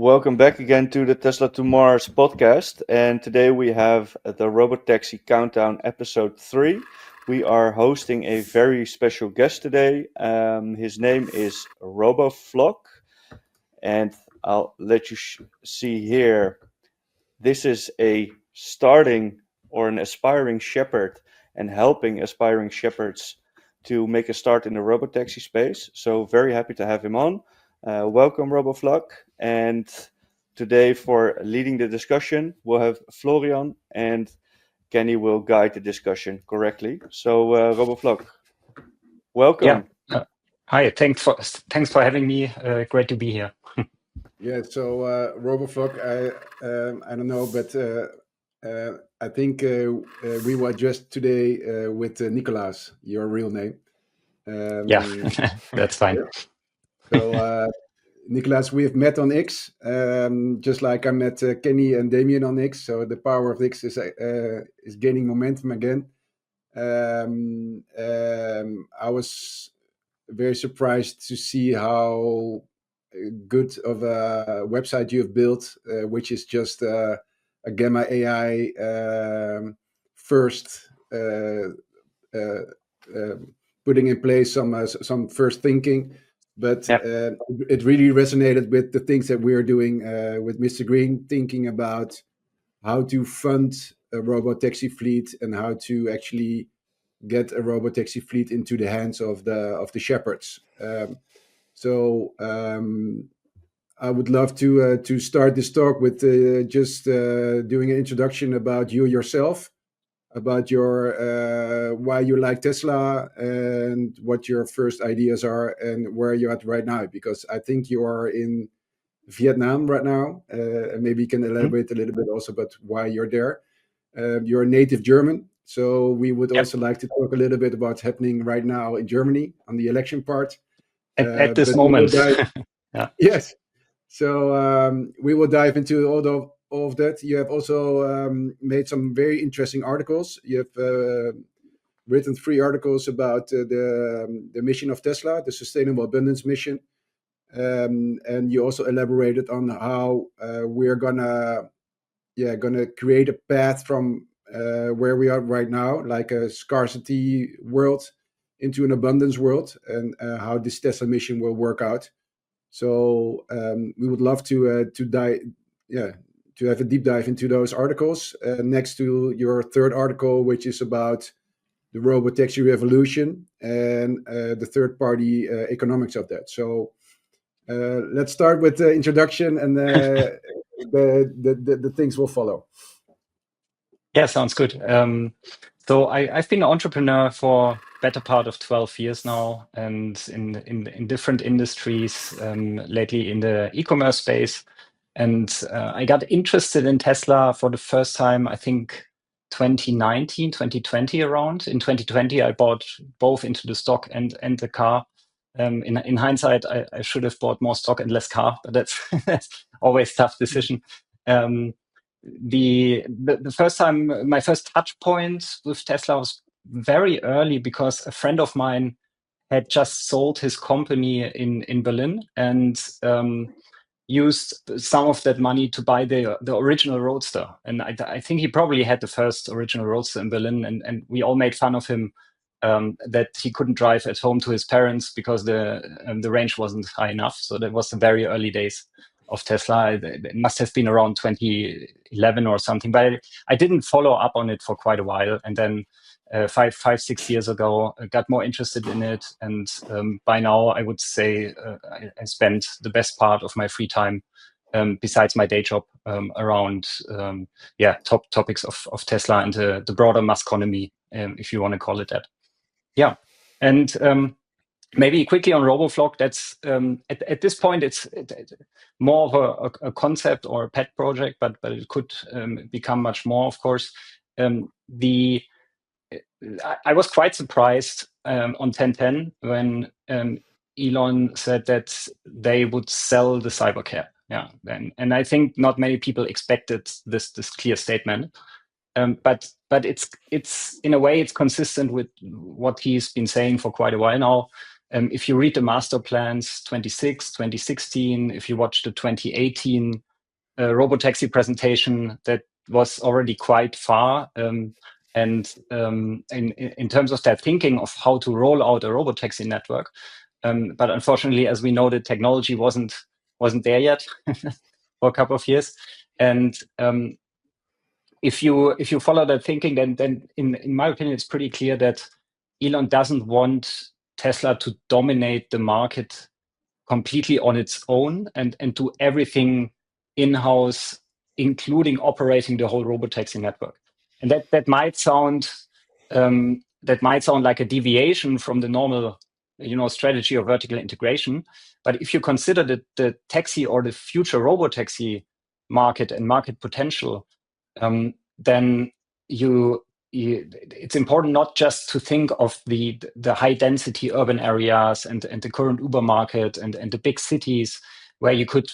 Welcome back again to the Tesla to Mars podcast. And today we have the RoboTaxi Countdown episode 3. We are hosting a very special guest today. His name is RoboFlock. And I'll let you see here. This is a starting or an aspiring shepherd and helping aspiring shepherds to make a start in the RoboTaxi space. So very happy to have him on. Welcome, RoboFlock. And today for leading the discussion, we'll have Florian, and Kenny will guide the discussion correctly. So RoboFlock, welcome. Yeah. Hi, thanks for having me. Great to be here. Yeah, so RoboFlock, I don't know, but I think we were just today with Nicolas, your real name. Yeah, that's fine. Yeah. So Nicolas, we have met on X, just like I met Kenny and Damien on X. So the power of X is gaining momentum again. I was very surprised to see how good of a website you have built, which is just a Gamma AI first putting in place some first thinking. But it really resonated with the things that we're doing with Mr. Green, thinking about how to fund a robotaxi fleet and how to actually get a robotaxi fleet into the hands of the shepherds. So I would love to start this talk with just doing an introduction about you yourself, about your why you like Tesla and what your first ideas are and where you're at right now, because I think you are in Vietnam right now. And maybe you can elaborate a little bit also about why you're there. You're a native German, so we would also like to talk a little bit about what's happening right now in Germany on the election part. At this moment. Yeah. Yes. So we will dive into all of that. You have also made some very interesting articles. You have written 3 articles about the mission of Tesla, the Sustainable Abundance mission. And you also elaborated on how we're gonna create a path from where we are right now, like a scarcity world, into an abundance world, and how this Tesla mission will work out. So we would love to have a deep dive into those articles next to your 3rd article, which is about the robotaxi revolution and the third-party economics of that. So let's start with the introduction, and the things will follow. Yeah, sounds good. So I've been an entrepreneur for better part of 12 years now, and in different industries, lately in the e-commerce space. And I got interested in Tesla for the first time, I think 2019, 2020 around. In 2020, I bought both into the stock and the car. In hindsight, I should have bought more stock and less car, but that's always a tough decision. The first time, my first touch point with Tesla was very early, because a friend of mine had just sold his company in Berlin and used some of that money to buy the original Roadster. And I think he probably had the first original Roadster in Berlin, and we all made fun of him that he couldn't drive at home to his parents because the range wasn't high enough. So that was the very early days of Tesla. It must have been around 2011 or something, but I didn't follow up on it for quite a while. And then 5-6 years ago, I got more interested in it. And by now, I would say I spent the best part of my free time, besides my day job, around topics of Tesla and the broader Muskonomy, if you want to call it that. Yeah. And maybe quickly on RoboFlock, that's at this point, it's more of a concept or a pet project, but it could become much more, of course. I was quite surprised on 10/10 when Elon said that they would sell the CyberCab. Yeah, and I think not many people expected this clear statement. But it's in a way it's consistent with what he's been saying for quite a while now. If you read the master plans 2016, if you watch the 2018 RoboTaxi presentation, that was already quite far. In terms of that thinking of how to roll out a RoboTaxi network. But unfortunately, as we know, the technology wasn't there yet for a couple of years. And if you follow that thinking, then in my opinion, it's pretty clear that Elon doesn't want Tesla to dominate the market completely on its own and do everything in-house, including operating the whole RoboTaxi network. And that might sound like a deviation from the normal, strategy of vertical integration. But if you consider the taxi or the future RoboTaxi market and market potential, then it's important not just to think of the high density urban areas and the current Uber market and the big cities where you could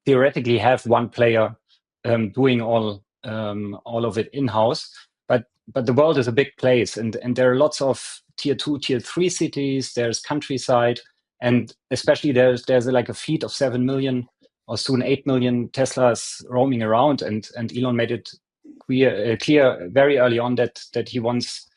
theoretically have one player doing all of it in-house. But the world is a big place, and there are lots of tier 2, tier 3 cities. There's countryside, and especially there's like a fleet of 7 million or soon 8 million Teslas roaming around, and Elon made it clear very early on that he wants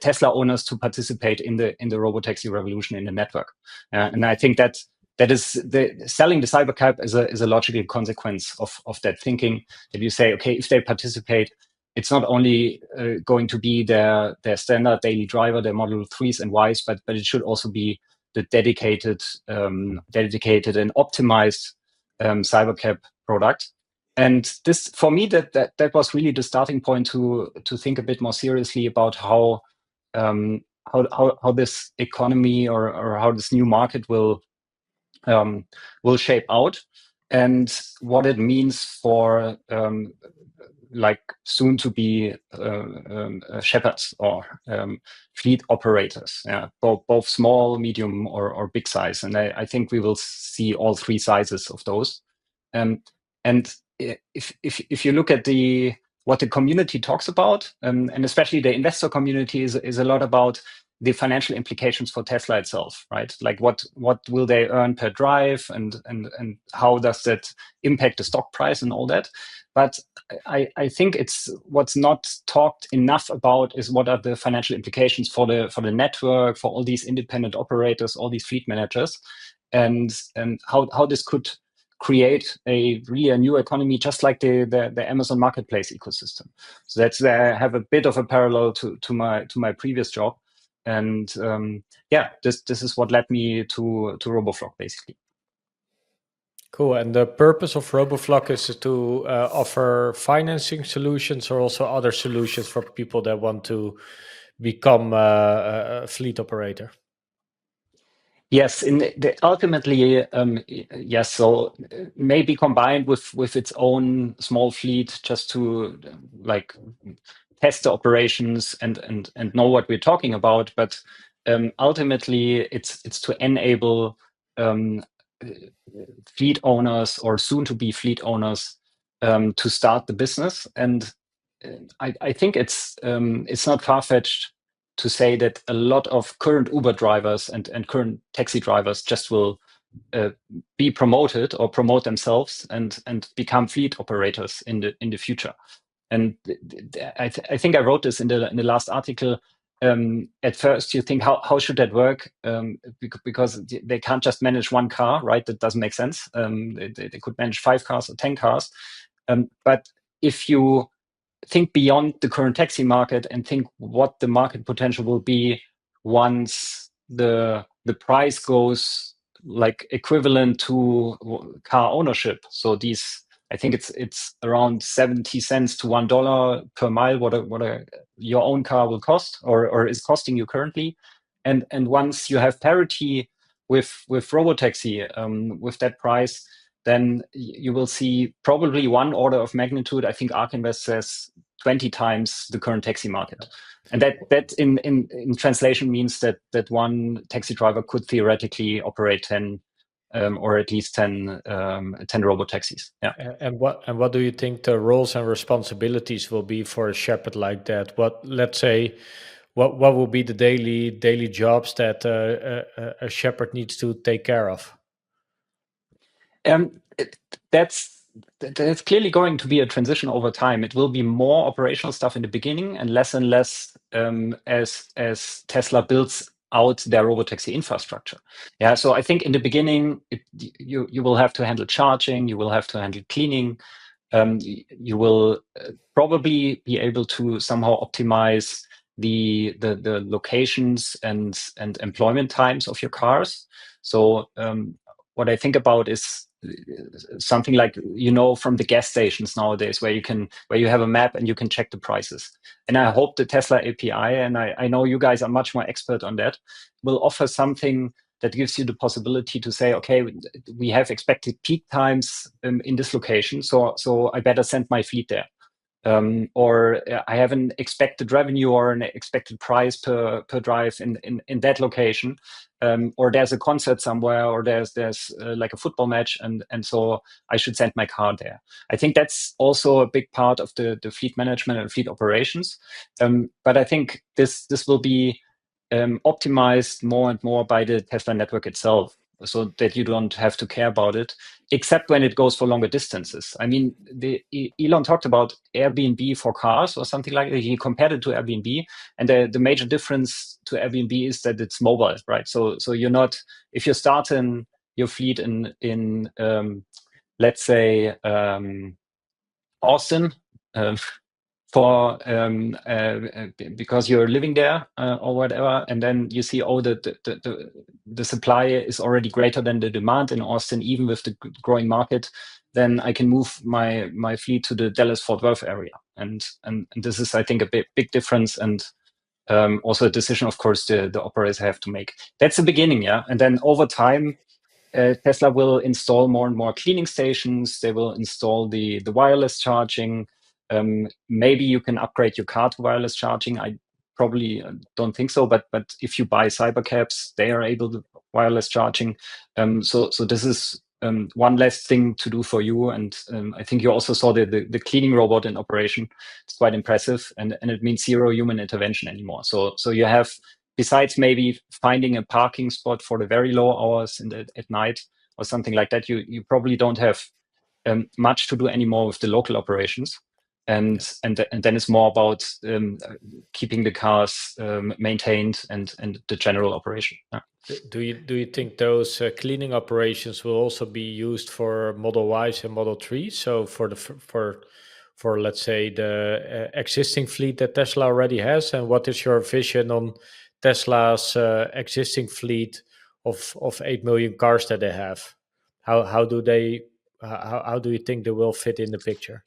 Tesla owners to participate in the RoboTaxi revolution in the network. And I think that is selling the CyberCab is a logical consequence of that thinking. That you say, okay, if they participate, it's not only going to be their standard daily driver, their Model 3s and Ys, but it should also be the dedicated and optimized CyberCab product. And this, for me, that was really the starting point to think a bit more seriously about how this economy or how this new market will shape out, and what it means for like soon to be shepherds or fleet operators, both small, medium, or big size. And I think we will see all three sizes of those. And if you look at what the community talks about, and especially the investor community is a lot about the financial implications for Tesla itself, right? Like what will they earn per drive, and how does that impact the stock price and all that. But I think it's what's not talked enough about is what are the financial implications for the network, for all these independent operators, all these fleet managers, and how this could create a new economy, just like the Amazon marketplace ecosystem. So that's I have a bit of a parallel to my previous job. And this is what led me to RoboFlock, basically. Cool. And the purpose of RoboFlock is to offer financing solutions, or also other solutions for people that want to become a fleet operator? Yes, ultimately, yes. So maybe combined with its own small fleet, just to like test the operations and know what we're talking about. But ultimately, it's to enable fleet owners or soon to be fleet owners to start the business. And I think it's not far-fetched to say that a lot of current Uber drivers and current taxi drivers just will be promoted or promote themselves and become fleet operators in the future. And I think I wrote this in the last article. At first, you think how should that work? Because they can't just manage one car, right? That doesn't make sense. They could manage 5 cars or 10 cars. But if you think beyond the current taxi market and think what the market potential will be once the price goes like equivalent to car ownership. So I think it's around 70 cents to $1 per mile what your own car will cost or is costing you currently. And once you have parity with RoboTaxi, with that price, then you will see probably one order of magnitude. I think ARK Invest says 20 times the current taxi market. And that in translation means that one taxi driver could theoretically operate 10 or at least 10 RoboTaxis. Yeah. And what do you think the roles and responsibilities will be for a shepherd like that? Let's say, what will be the daily jobs that a shepherd needs to take care of? That's clearly going to be a transition over time. It will be more operational stuff in the beginning and less as Tesla builds out their robotaxi infrastructure. Yeah, so I think in the beginning you will have to handle charging, you will have to handle cleaning, you will probably be able to somehow optimize the locations and employment times of your cars. So what I think about is something like, from the gas stations nowadays, where you have a map and you can check the prices. And I hope the Tesla API, and I know you guys are much more expert on that, will offer something that gives you the possibility to say, okay, we have expected peak times in this location, so I better send my fleet there. Or I have an expected revenue or an expected price per drive in that location, or there's a concert somewhere, or there's like a football match, and so I should send my car there. I think that's also a big part of the fleet management and fleet operations. But I think this will be optimized more and more by the Tesla network itself, so that you don't have to care about it, except when it goes for longer distances. I mean, Elon talked about Airbnb for cars or something like that. He compared it to Airbnb, and the major difference to Airbnb is that it's mobile, right? So you're not, if you're starting your fleet in let's say Austin, for because you're living there or whatever, and then you see, the supply is already greater than the demand in Austin, even with the growing market, then I can move my fleet to the Dallas-Fort Worth area, and this is, I think, a big difference, and also a decision, of course, the operators have to make. That's the beginning, yeah, and then over time, Tesla will install more and more cleaning stations. They will install the wireless charging. Maybe you can upgrade your car to wireless charging. I probably don't think so, but if you buy CyberCabs, they are able to wireless charging. So this is one less thing to do for you. And I think you also saw the cleaning robot in operation. It's quite impressive, and it means zero human intervention anymore. So you have, besides maybe finding a parking spot for the very low hours at night or something like that, you probably don't have much to do anymore with the local operations. And then it's more about keeping the cars maintained and the general operation. Yeah. Do you think those cleaning operations will also be used for Model Ys and Model 3? So for let's say the existing fleet that Tesla already has, and what is your vision on Tesla's existing fleet of 8 million cars that they have? How do you think they will fit in the picture?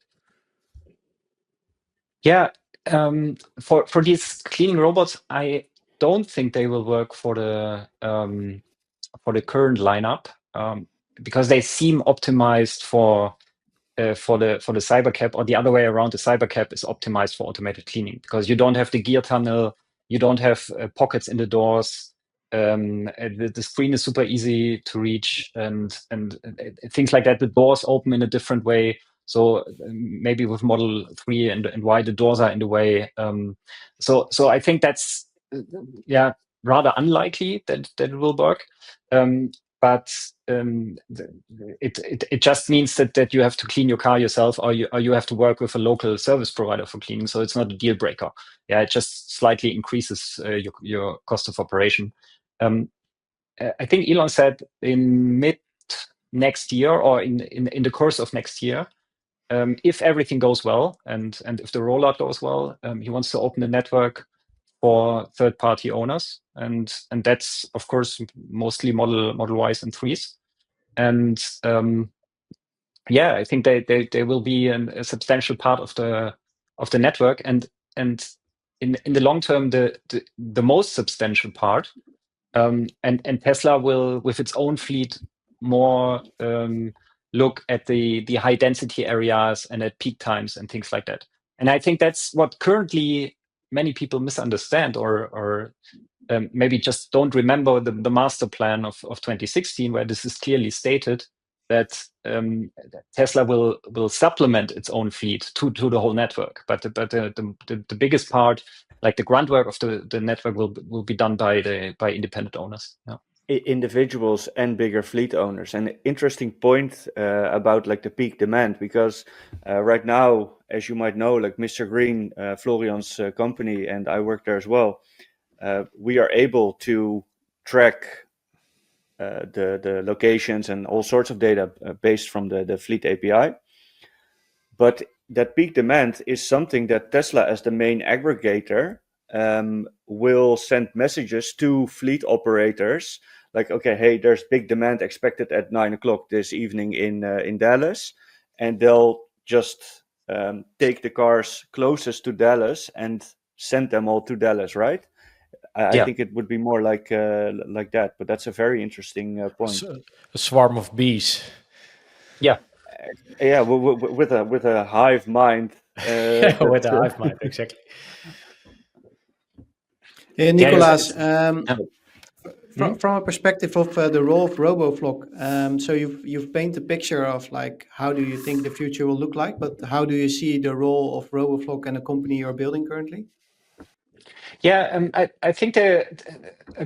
Yeah, for these cleaning robots, I don't think they will work for the current lineup, because they seem optimized for the CyberCab, or the other way around. The CyberCab is optimized for automated cleaning, because you don't have the gear tunnel, you don't have pockets in the doors. The screen is super easy to reach, and things like that. The doors open in a different way. So maybe with Model 3 and Y, the doors are in the way. So I think that's rather unlikely that it will work. But it just means that you have to clean your car yourself, or you have to work with a local service provider for cleaning. So it's not a deal breaker. Yeah, it just slightly increases your cost of operation. I think Elon said in mid next year, or in the course of next year, if everything goes well, and if the rollout goes well, he wants to open the network for third-party owners, and that's, of course, mostly Model Ys and 3s. And I think they will be a substantial part of the network, and in the long term, the most substantial part. And Tesla will, with its own fleet, more look at the high density areas and at peak times and things like that. And I think that's what currently many people misunderstand, or maybe just don't remember the master plan of 2016, where this is clearly stated that Tesla will supplement its own fleet to the whole network. But the biggest part like the groundwork of the network will be done by independent owners. Yeah. Individuals and bigger fleet owners. And interesting point about like the peak demand, because right now, as you might know, like Mr. Green, Florian's company, and I work there as well, we are able to track the locations and all sorts of data based from the fleet API. But that peak demand is something that Tesla, as the main aggregator, will send messages to fleet operators like, okay, hey, there's big demand expected at 9 o'clock this evening in Dallas, and they'll just take the cars closest to Dallas and send them all to Dallas, right? I think it would be more like that, but that's a very interesting point. A swarm of bees. Yeah. Yeah, with a hive mind. With a hive mind, exactly. Nicolas, from a perspective of the role of RoboFlock, so you've painted a picture of like how do you think the future will look like, but how do you see the role of RoboFlock and the company you're building currently? Yeah, I think a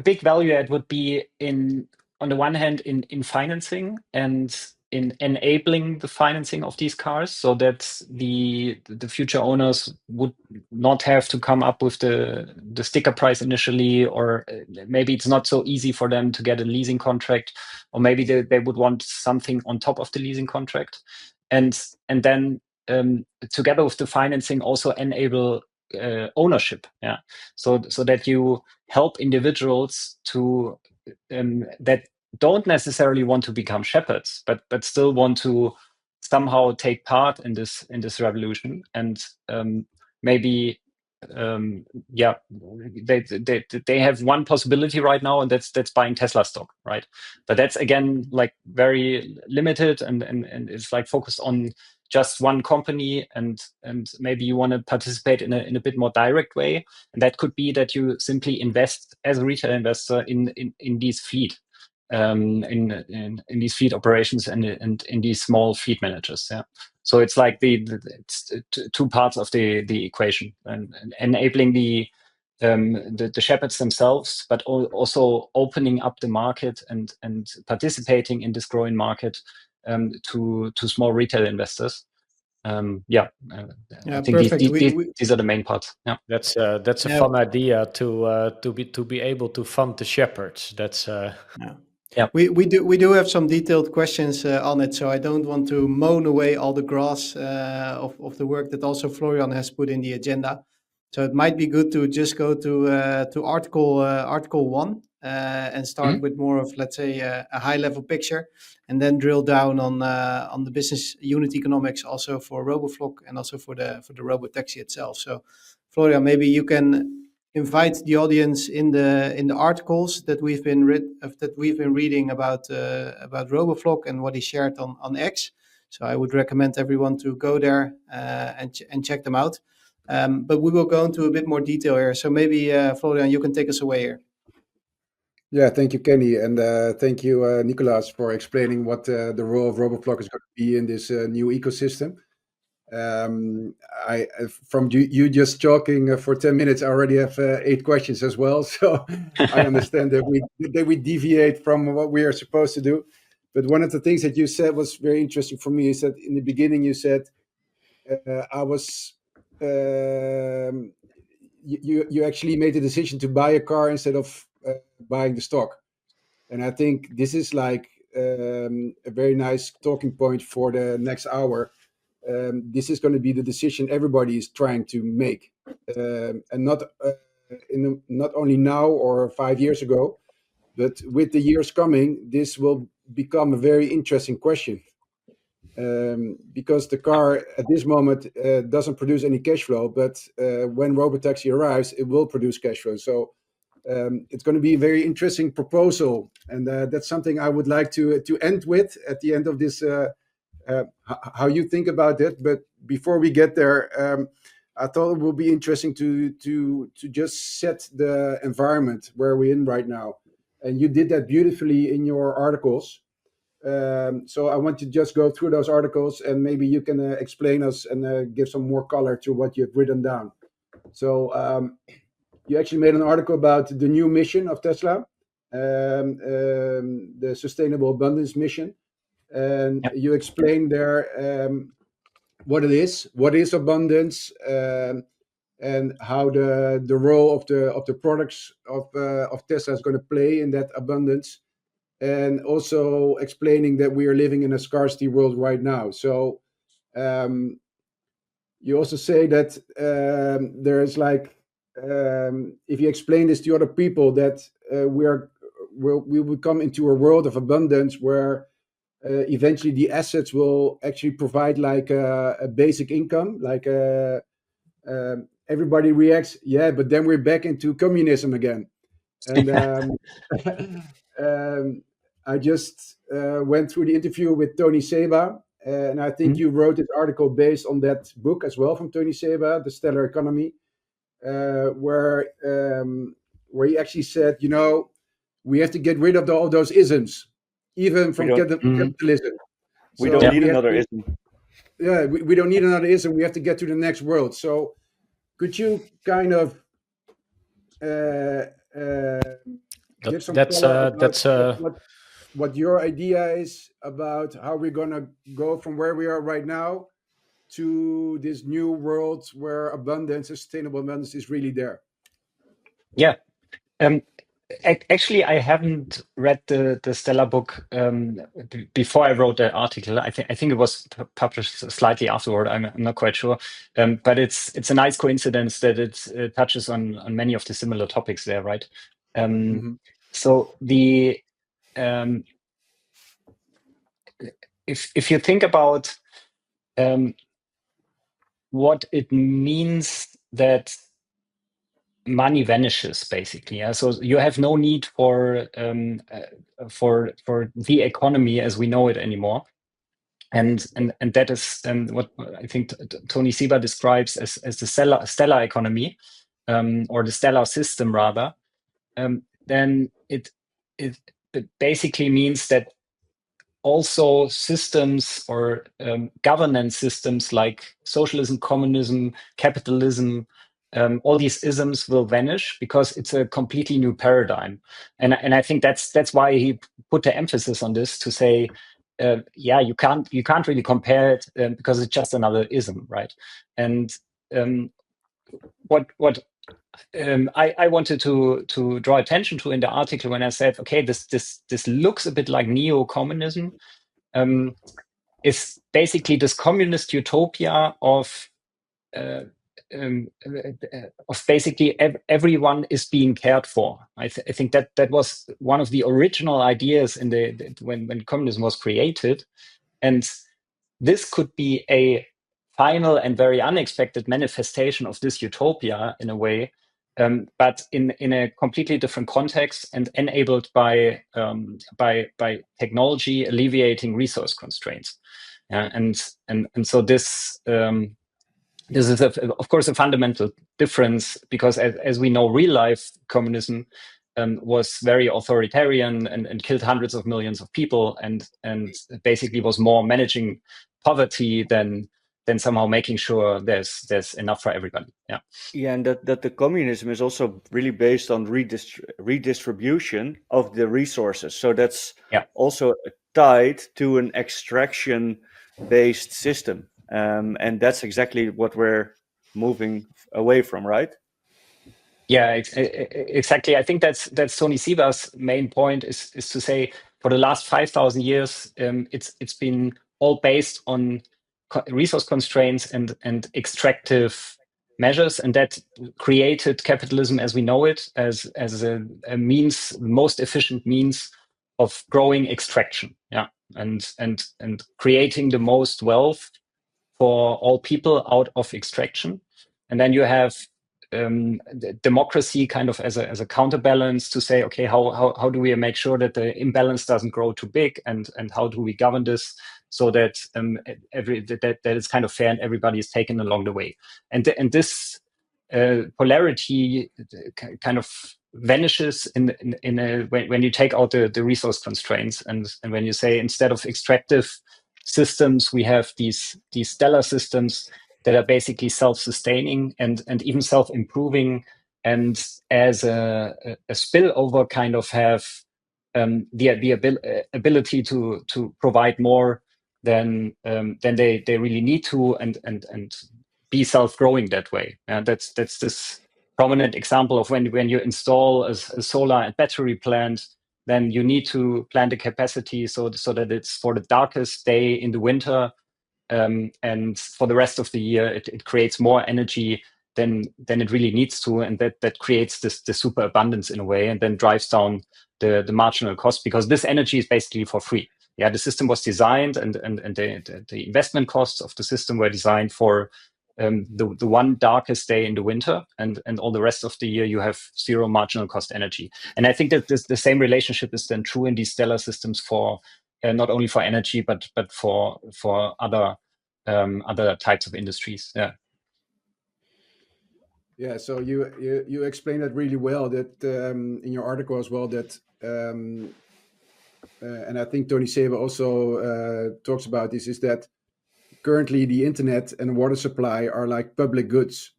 big value add would be on the one hand in financing and in enabling the financing of these cars, so that the future owners would not have to come up with the sticker price initially, or maybe it's not so easy for them to get a leasing contract, or maybe they would want something on top of the leasing contract, and then together with the financing also enable ownership, so that you help individuals to that don't necessarily want to become shepherds, but still want to somehow take part in this revolution, and maybe they have one possibility right now, and that's buying Tesla stock, right? But that's again like very limited, and it's like focused on just one company, and maybe you want to participate in a bit more direct way, and that could be that you simply invest as a retail investor in these fleet, in these fleet operations and in these small fleet managers. Yeah. So it's like it's two parts of the equation, and enabling the shepherds themselves, but also opening up the market and participating in this growing market to small retail investors. I think these are the main parts. Yeah, that's a fun idea to be able to fund the shepherds. That's Yeah, we do have some detailed questions on it, so I don't want to moan away all the grass of the work that also Florian has put in the agenda. So it might be good to just go to article 1 and start with more of, let's say, a high level picture, and then drill down on the business unit economics also for RoboFlock and also for the RoboTaxi itself. So Florian, maybe you can invite the audience in the articles that we've been reading about RoboFlock and what he shared on X. So I would recommend everyone to go there and check them out. But we will go into a bit more detail here. So maybe Florian, you can take us away here. Yeah, thank you, Kenny, and thank you, Nicolas, for explaining what the role of RoboFlock is going to be in this new ecosystem. From you just talking for 10 minutes, I already have 8 questions as well. So I understand that we deviate from what we are supposed to do. But one of the things that you said was very interesting for me is that in the beginning you said you actually made the decision to buy a car instead of buying the stock. And I think this is like a very nice talking point for the next hour. This is going to be the decision everybody is trying to make, and not only now or 5 years ago, but with the years coming, this will become a very interesting question, because the car at this moment doesn't produce any cash flow, but when RoboTaxi arrives, it will produce cash flow. So it's going to be a very interesting proposal, and that's something I would like to end with at the end of this. How you think about that. But before we get there, I thought it would be interesting to just set the environment where we're in right now, and you did that beautifully in your articles. So I want to just go through those articles, and maybe you can explain us and give some more color to what you've written down. So you actually made an article about the new mission of Tesla, the Sustainable Abundance Mission, and you explained there what is abundance, and how the role of the products of Tesla is going to play in that abundance, and also explaining that we are living in a scarcity world right now. So you also say that there's like, if you explain this to other people, that we will come into a world of abundance where eventually the assets will actually provide like a basic income, like everybody reacts, yeah, but then we're back into communism again. And I just went through the interview with Tony Seba, and I think you wrote this article based on that book as well from Tony Seba, The Stellar Economy, where he actually said, we have to get rid of all those isms, even from capitalism. We don't need another ism. Yeah, we don't need another ism. We have to get to the next world. So could you kind of give some color about what your idea is about how we're going to go from where we are right now to this new world where abundance, sustainable abundance is really there? Yeah. Actually, I haven't read the Stellar book before I wrote the article. I think it was published slightly afterward. I'm not quite sure, but it's a nice coincidence that it touches on many of the similar topics there, right? So the if you think about what it means that money vanishes, basically. Yeah? So you have no need for the economy as we know it anymore, and that is what I think Tony Seba describes as the stellar economy, or the stellar system rather. Then it basically means that also systems or governance systems like socialism, communism, capitalism, all these isms will vanish because it's a completely new paradigm. And I think that's why he put the emphasis on this, to say, you can't really compare it because it's just another ism, right? And what I wanted to draw attention to in the article when I said, okay, this looks a bit like neo-communism, is basically this communist utopia of basically everyone is being cared for. I think that was one of the original ideas in when communism was created, and this could be a final and very unexpected manifestation of this utopia in a way, but in a completely different context and enabled by technology alleviating resource constraints. And so this is of course a fundamental difference, because as we know, real life communism was very authoritarian and killed hundreds of millions of people, and basically was more managing poverty than somehow making sure there's enough for everybody. Yeah, and that the communism is also really based on redistribution of the resources. So that's also tied to an extraction-based system, and that's exactly what we're moving away from, right? Yeah, exactly. I think that's Tony Seba's main point, is to say, for the last 5,000 years, it's been all based on resource constraints and extractive measures, and that created capitalism as we know it, as a most efficient means of growing extraction, and creating the most wealth for all people out of extraction. And then you have democracy kind of as a counterbalance to say, okay, how do we make sure that the imbalance doesn't grow too big, and how do we govern this so that that it's kind of fair and everybody is taken along the way. And this polarity kind of vanishes when you take out the resource constraints, and when you say, instead of extractive systems, we have these stellar systems that are basically self-sustaining and even self-improving, and as a spillover, kind of have the ability to provide more than they really need to, and be self-growing that way. And that's this prominent example of when you install a solar and battery plant, then you need to plan the capacity so that it's for the darkest day in the winter, and for the rest of the year it creates more energy than it really needs to, and that creates this super abundance in a way, and then drives down the marginal cost, because this energy is basically for free. Yeah, the system was designed, and the investment costs of the system were designed for the one darkest day in the winter, and all the rest of the year you have zero marginal cost energy. And I think that the same relationship is then true in these stellar systems for not only for energy but for other types of industries. Yeah. Yeah, so you explained that really well, that in your article as well, that and I think Tony Seba also talks about this, is that currently the internet and water supply are like public goods.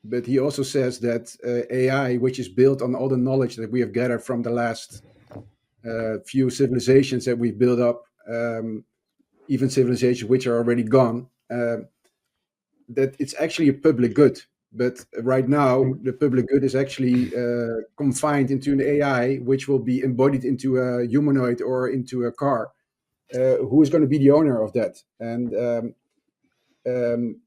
But he also says that AI, which is built on all the knowledge that we have gathered from the last few civilizations that we've built up, even civilizations which are already gone, that it's actually a public good. But right now, the public good is actually confined into an AI, which will be embodied into a humanoid or into a car. Who is going to be the owner of that? And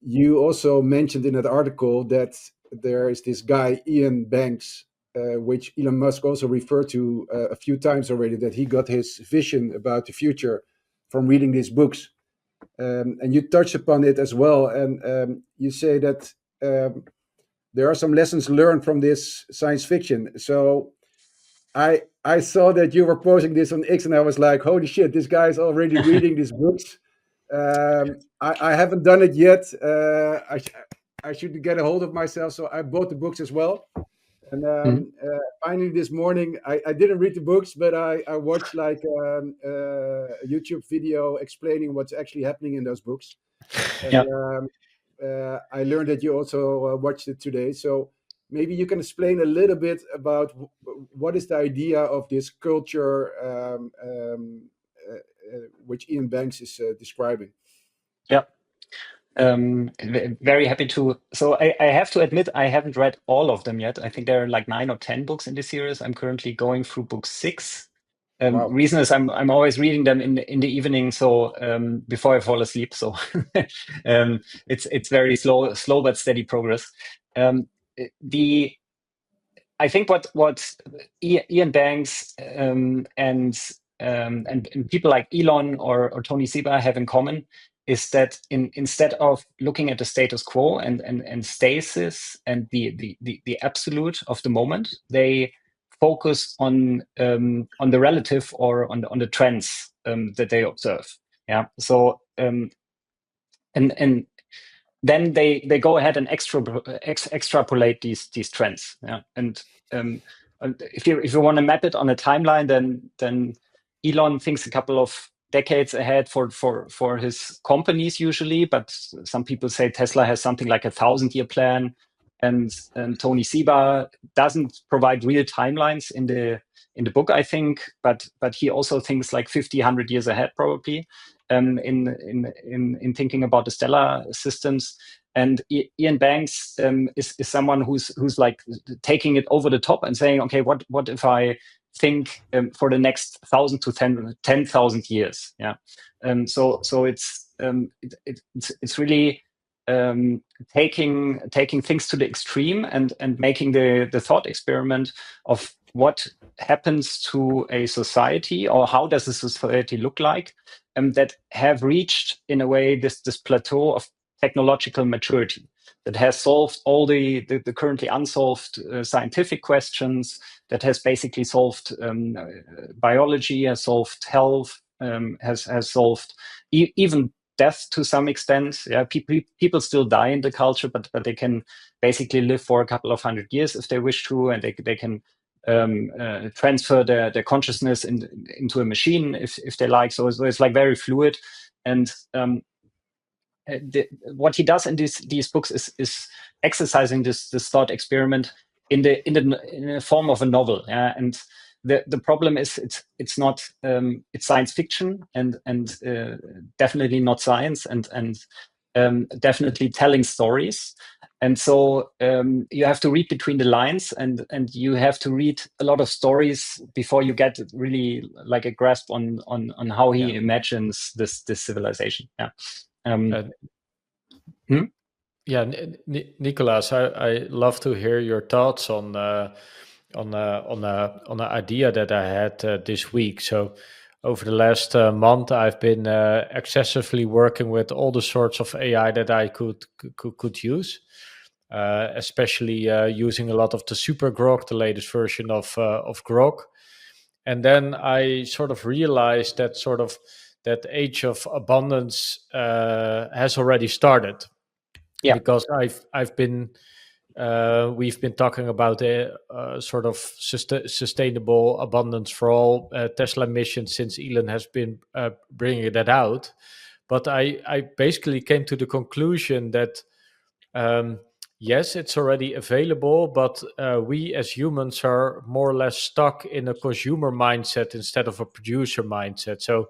you also mentioned in that article that there is this guy, Iain Banks, which Elon Musk also referred to a few times already, that he got his vision about the future from reading these books. And you touch upon it as well. And you say that there are some lessons learned from this science fiction. So I saw that you were posting this on X, and I was like, holy shit, this guy's already reading these books. I haven't done it yet. I should get a hold of myself. So I bought the books as well. And finally this morning, I didn't read the books, but I watched like a YouTube video explaining what's actually happening in those books. And I learned that you also watched it today. So maybe you can explain a little bit about what is the idea of this culture which Iain Banks is describing. Yeah. Very happy to. So I have to admit, I haven't read all of them yet. I think there are like 9 or 10 books in this series. I'm currently going through book 6. Wow. Reason is I'm always reading them in the evening, so before I fall asleep. So it's very slow but steady progress. I think what Iain Banks and people like Elon or Tony Seba have in common is that instead of looking at the status quo and stasis and the absolute of the moment, they focus on the relative or on the trends that they observe. Yeah. So and then they go ahead and extrapolate these trends. Yeah. And if you want to map it on a timeline, then Elon thinks a couple of decades ahead for his companies usually, but some people say Tesla has something like 1,000-year plan, and Tony Seba doesn't provide real timelines in the book, I think, but he also thinks like 50, 100 years ahead probably. In thinking about the stellar systems. And Iain Banks is someone who's like taking it over the top and saying, okay, what if I think for the next 1,000 to 10,000 years? Yeah. So it's really taking things to the extreme and making the thought experiment of what happens to a society, or how does a society look like that have reached in a way this plateau of technological maturity that has solved all the currently unsolved scientific questions, that has basically solved biology, has solved health, has solved even death to some extent. Yeah, people still die in the culture, but they can basically live for a couple of 100 years if they wish to, and they can transfer their consciousness into a machine if they like. So it's like very fluid. And what he does in these books is exercising this thought experiment in the form of a novel. And the problem is it's not it's science fiction and definitely not science and definitely telling stories. And so you have to read between the lines, and you have to read a lot of stories before you get really like a grasp on how he imagines this civilization. Yeah, Nicolas, I love to hear your thoughts on an idea that I had this week. So over the last month, I've been excessively working with all the sorts of AI that I could use, especially using a lot of the Super Grok, the latest version of Grok. And then I sort of realized that age of abundance has already started. Yeah. Because we've been talking about a sort of sustainable abundance for all Tesla mission since Elon has been bringing that out. But I basically came to the conclusion that yes, it's already available, but we as humans are more or less stuck in a consumer mindset instead of a producer mindset. So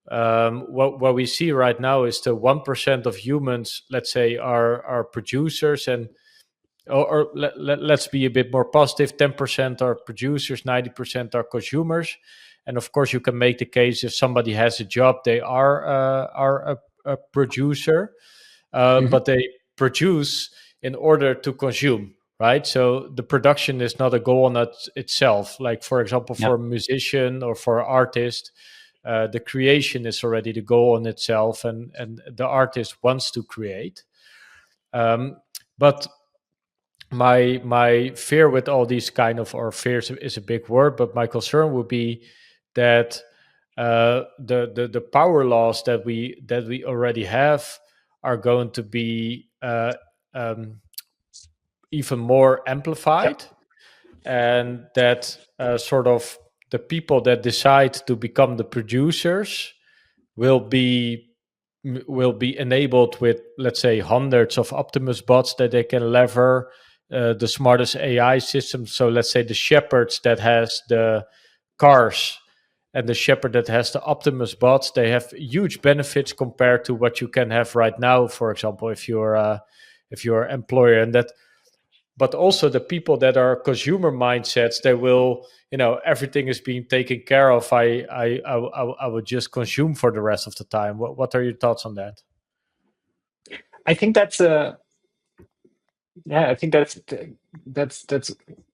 what we see right now is the 1% of humans, let's say, are producers, and or let's be a bit more positive, 10% are producers, 90% are consumers. And of course, you can make the case if somebody has a job, they are a producer, but they produce in order to consume, right? So the production is not a goal on itself. Like, for example, for a musician or for an artist, the creation is already the goal in itself, and the artist wants to create. But my fear with all these kind of, or fears is a big word, but my concern would be that the power laws that we already have are going to be even more amplified, and that sort of the people that decide to become the producers will be enabled with, let's say, hundreds of Optimus bots that they can lever, the smartest AI systems. So let's say the shepherds that has the cars and the shepherd that has the Optimus bots, they have huge benefits compared to what you can have right now, for example, if you're an employer. And that, but also the people that are consumer mindsets, they will, everything is being taken care of. I would just consume for the rest of the time. What are your thoughts on that? I think that's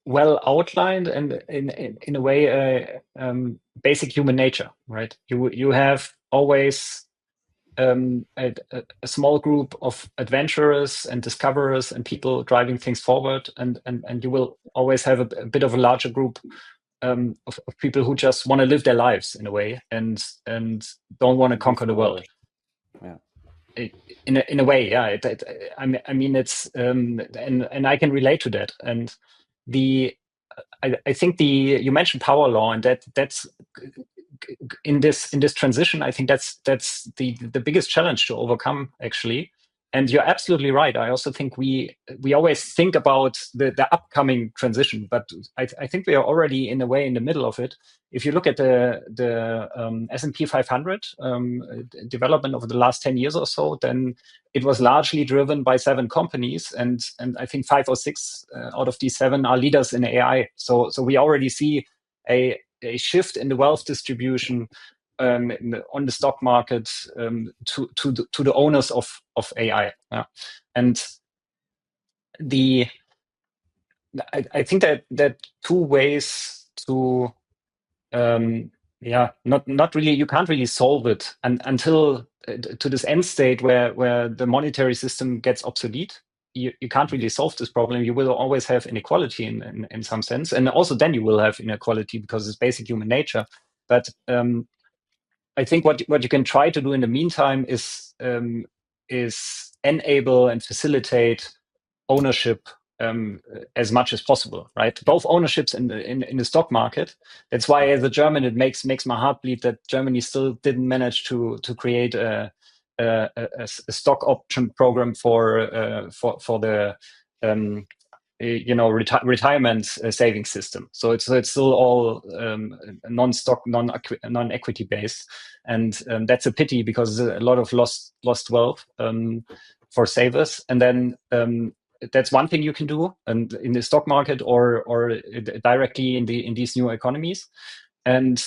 well outlined, and in a way, basic human nature, right? You have always a small group of adventurers and discoverers and people driving things forward, and you will always have a bit of a larger group of people who just want to live their lives in a way and don't want to conquer the world. In a way, yeah. I mean, it's and I can relate to that. And I think you mentioned power law, and that's in this transition. I think that's the biggest challenge to overcome, actually. And you're absolutely right. I also think we always think about the upcoming transition, but I think we are already in a way in the middle of it. If you look at the S&P 500 development over the last 10 years or so, then it was largely driven by 7 companies, and I think 5 or 6 out of these 7 are leaders in AI. So we already see a shift in the wealth distribution on the stock market to the owners of AI. And I think that 2 ways to not really, you can't really solve it until to this end state where the monetary system gets obsolete. You can't really solve this problem. You will always have inequality in some sense, and also then you will have inequality because it's basic human nature. But I think what you can try to do in the meantime is enable and facilitate ownership as much as possible, right? Both ownerships in the stock market. That's why, as a German, it makes my heart bleed that Germany still didn't manage to create a stock option program for the retirement savings system. So it's still all non-stock, non-equity based, and that's a pity because there's a lot of lost wealth for savers. And then that's one thing you can do, and in the stock market or directly in these new economies. And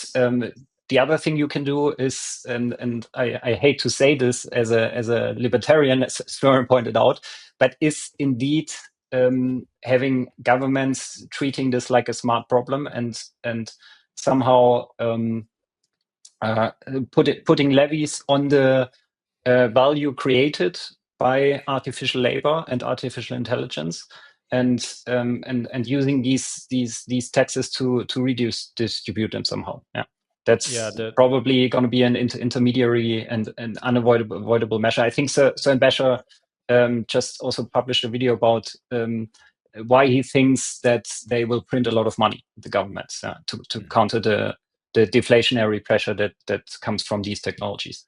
the other thing you can do is, and I hate to say this as a libertarian, as Søren pointed out, but is indeed having governments treating this like a smart problem and somehow putting levies on the value created by artificial labor and artificial intelligence, and using these taxes to distribute them somehow. Yeah, that's probably going to be an intermediary and an unavoidable measure. I think Søren Becher just also published a video about why he thinks that they will print a lot of money, the governments, to counter the deflationary pressure that comes from these technologies.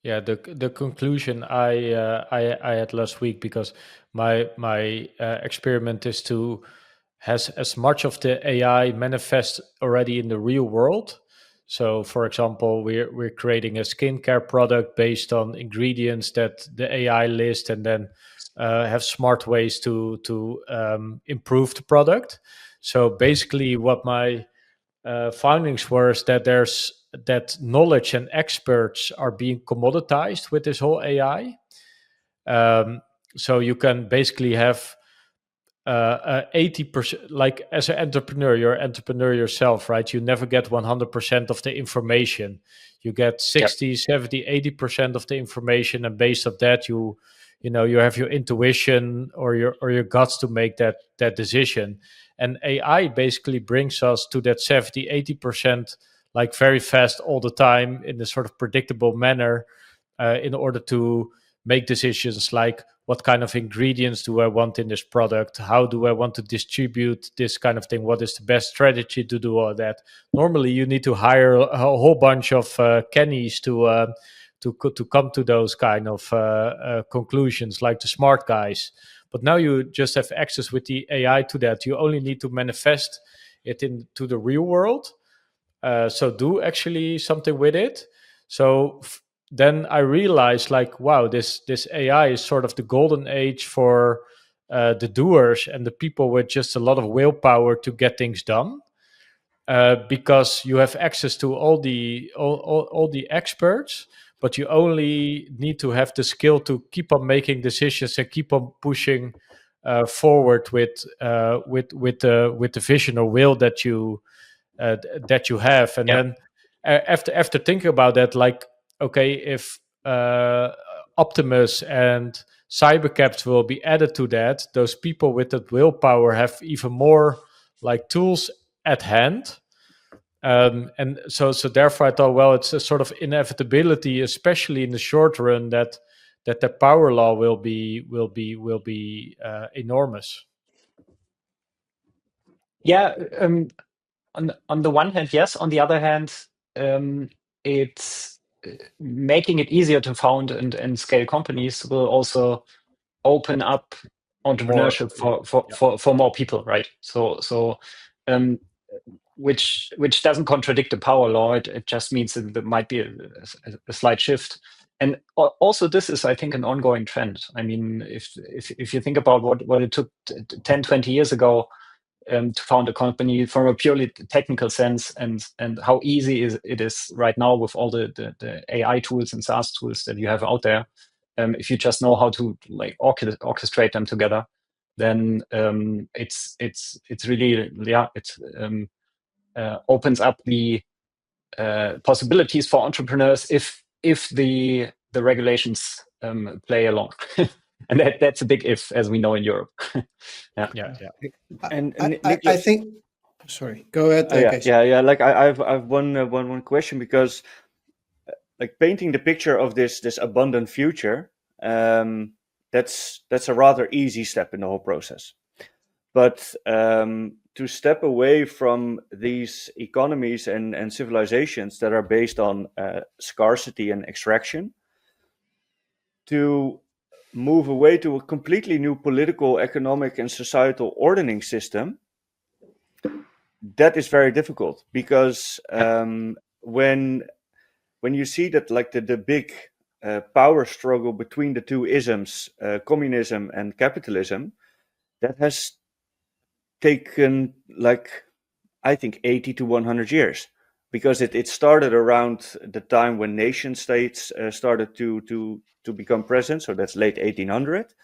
Yeah, the conclusion I had last week, because my experiment is to has as much of the AI manifest already in the real world. So, for example, we're creating a skincare product based on ingredients that the AI list, and then have smart ways to improve the product. So basically, what my findings were is that that knowledge and experts are being commoditized with this whole AI. So you can basically have 80%, like as an entrepreneur, you're an entrepreneur yourself, right? You never get 100% of the information. You get 60, 70, 80% of the information, and based on that, you have your intuition or your guts to make that decision. And AI basically brings us to that 70, 80%, like very fast all the time in a sort of predictable manner, in order to make decisions like, what kind of ingredients do I want in this product? How do I want to distribute this kind of thing? What is the best strategy to do all that? Normally, you need to hire a whole bunch of Kennys to come to those kind of conclusions, like the smart guys. But now you just have access with the AI to that. You only need to manifest it into the real world. So do actually something with it. So then I realized, like, wow, this AI is sort of the golden age for the doers and the people with just a lot of willpower to get things done, because you have access to all the experts, but you only need to have the skill to keep on making decisions and keep on pushing forward with the vision or will that you have. And then after thinking about that, like, okay, if Optimus and CyberCab will be added to that, those people with that willpower have even more like tools at hand. And so therefore I thought, well, it's a sort of inevitability, especially in the short run, that the power law will be enormous. Yeah, on the one hand, yes. On the other hand, it's making it easier to found and scale companies will also open up entrepreneurship for more people, right? So which doesn't contradict the power law. It just means that there might be a slight shift. And also, this is, I think, an ongoing trend. I mean, if you think about what it took 10, 20 years ago to found a company from a purely technical sense, and how easy it is right now with all the AI tools and SaaS tools that you have out there. If you just know how to like orchestrate them together, then it's really opens up the possibilities for entrepreneurs if the regulations play along. And that's a big if, as we know in Europe. Yeah. And I think. Sorry, go ahead. Yeah. Like I've one question, because like painting the picture of this abundant future, that's a rather easy step in the whole process. But to step away from these economies and civilizations that are based on scarcity and extraction, to move away to a completely new political, economic, and societal ordering system, that is very difficult, because when you see that, like, the big power struggle between the two isms, communism and capitalism, that has taken, like, I think 80 to 100 years, because it started around the time when nation states started to become present. So that's late 1800.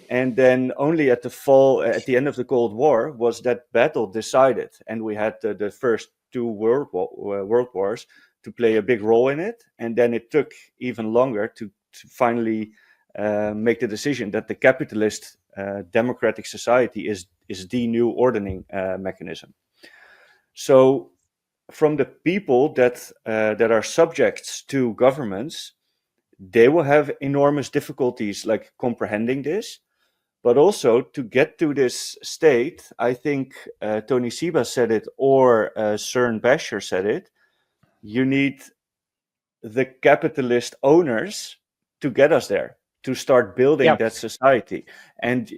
And then only at the end of the Cold War was that battle decided, and we had the first two world wars to play a big role in it. And then it took even longer to finally make the decision that the capitalist democratic society is the new ordering mechanism. So from the people that are subjects to governments, they will have enormous difficulties, like, comprehending this. But also, to get to this state, I think Tony Seba said it, or Søren Basher said it, you need the capitalist owners to get us there, to start building that society. And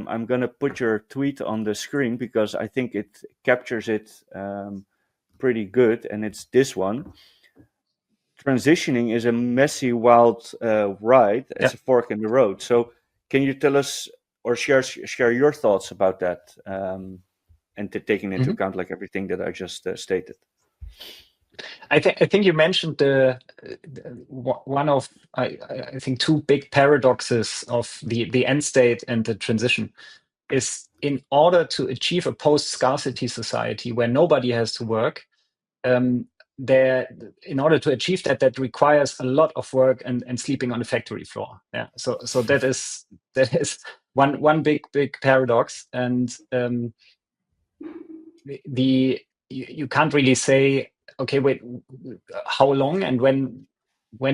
I'm going to put your tweet on the screen, because I think it captures it pretty good, and it's this one. Transitioning is a messy, wild ride. It's a fork in the road. So can you tell us, or share your thoughts about that, and taking into account, like, everything that I just stated? I think you mentioned one of I think two big paradoxes of the end state and the transition is, in order to achieve a post-scarcity society where nobody has to work, in order to achieve that requires a lot of work and sleeping on the factory floor. Yeah. So that is one big paradox, and you can't really say, okay, wait, how long and when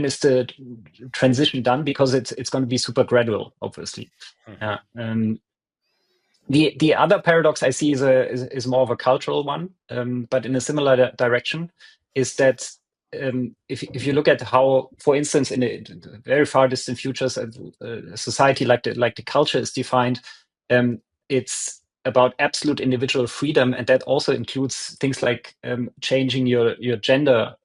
is the transition done, because it's going to be super gradual, obviously. Yeah. The other paradox I see is more of a cultural one, but in a similar direction, is that if you look at how, for instance, in a very far distant futures, a society like the culture is defined, it's about absolute individual freedom, and that also includes things like changing your gender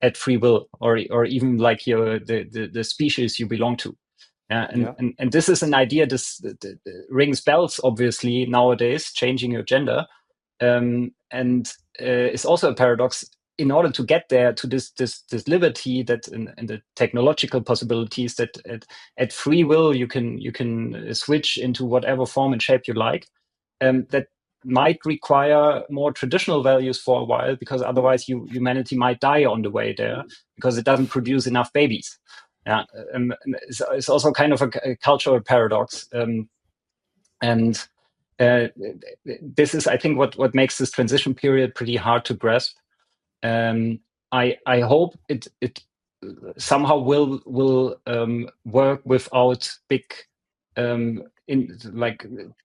at free will, or even like the species you belong to. And this is an idea this rings bells, obviously, nowadays, changing your gender, and it's also a paradox. In order to get there to this liberty, that and the technological possibilities, that at free will you can switch into whatever form and shape you like, that might require more traditional values for a while, because otherwise humanity might die on the way there, because it doesn't produce enough babies. Yeah, it's also kind of a cultural paradox, and this is, I think, what makes this transition period pretty hard to grasp. I hope it somehow will work without big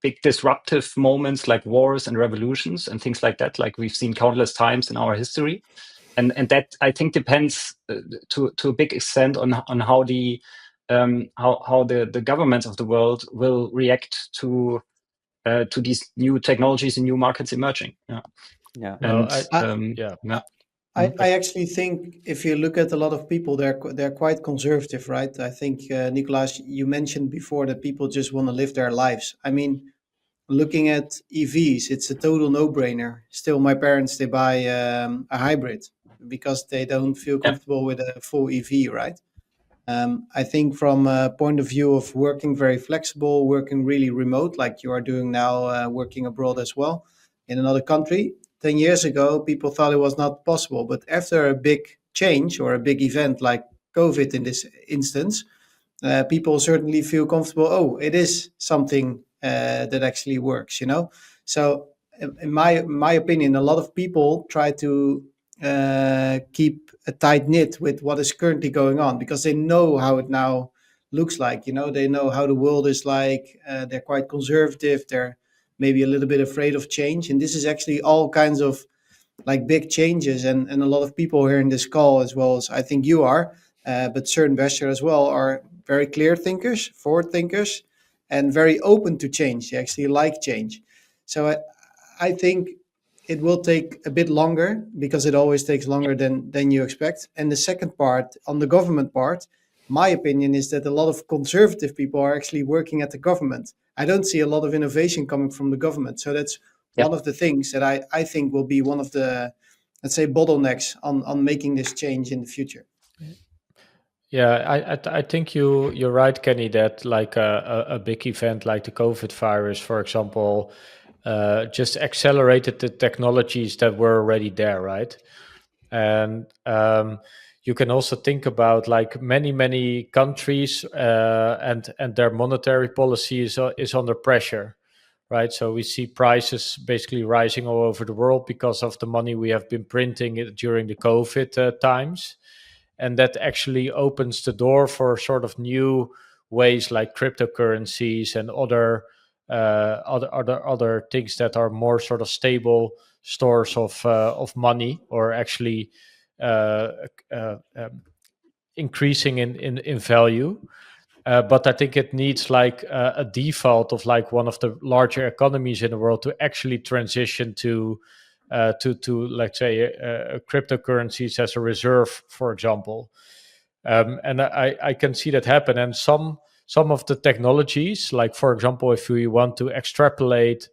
big disruptive moments like wars and revolutions and things like that, like we've seen countless times in our history. And that, I think, depends to a big extent on how the governments of the world will react to these new technologies and new markets emerging. Well, I actually think if you look at a lot of people, they're quite conservative, right? I think Nicolas, you mentioned before that people just want to live their lives. I mean, looking at EVs, it's a total no-brainer. Still, my parents, they buy a hybrid because they don't feel comfortable with a full EV, right? I think from a point of view of working very flexible, working really remote, like you are doing now, working abroad as well in another country. 10 years ago, people thought it was not possible. But after a big change or a big event like COVID in this instance, people certainly feel comfortable. Oh, it is something that actually works, you know? So in my opinion, a lot of people try to keep a tight knit with what is currently going on, because they know how it now looks like. You know, they know how the world is like. They're quite conservative. They're maybe a little bit afraid of change, and this is actually all kinds of like big changes. And a lot of people here in this call, as well as I think you are, but certain investors as well, are very clear thinkers, forward thinkers, and very open to change. They actually like change. So I think it will take a bit longer, because it always takes longer than you expect. And the second part, on the government part, my opinion is that a lot of conservative people are actually working at the government. I don't see a lot of innovation coming from the government. So that's one of the things that I think will be one of the, let's say, bottlenecks on making this change in the future. Yeah, I think you're right, Kenny, that like a big event like the COVID virus, for example, just accelerated the technologies that were already there, right? And you can also think about like many countries and their monetary policy is under pressure, right? So we see prices basically rising all over the world because of the money we have been printing during the COVID times. And that actually opens the door for sort of new ways like cryptocurrencies and other things that are more sort of stable stores of money, or actually uh, increasing in value. But I think it needs like a default of like one of the larger economies in the world to actually transition to let's say cryptocurrencies as a reserve, for example. And I can see that happen. And some of the technologies, like for example, if we want to extrapolate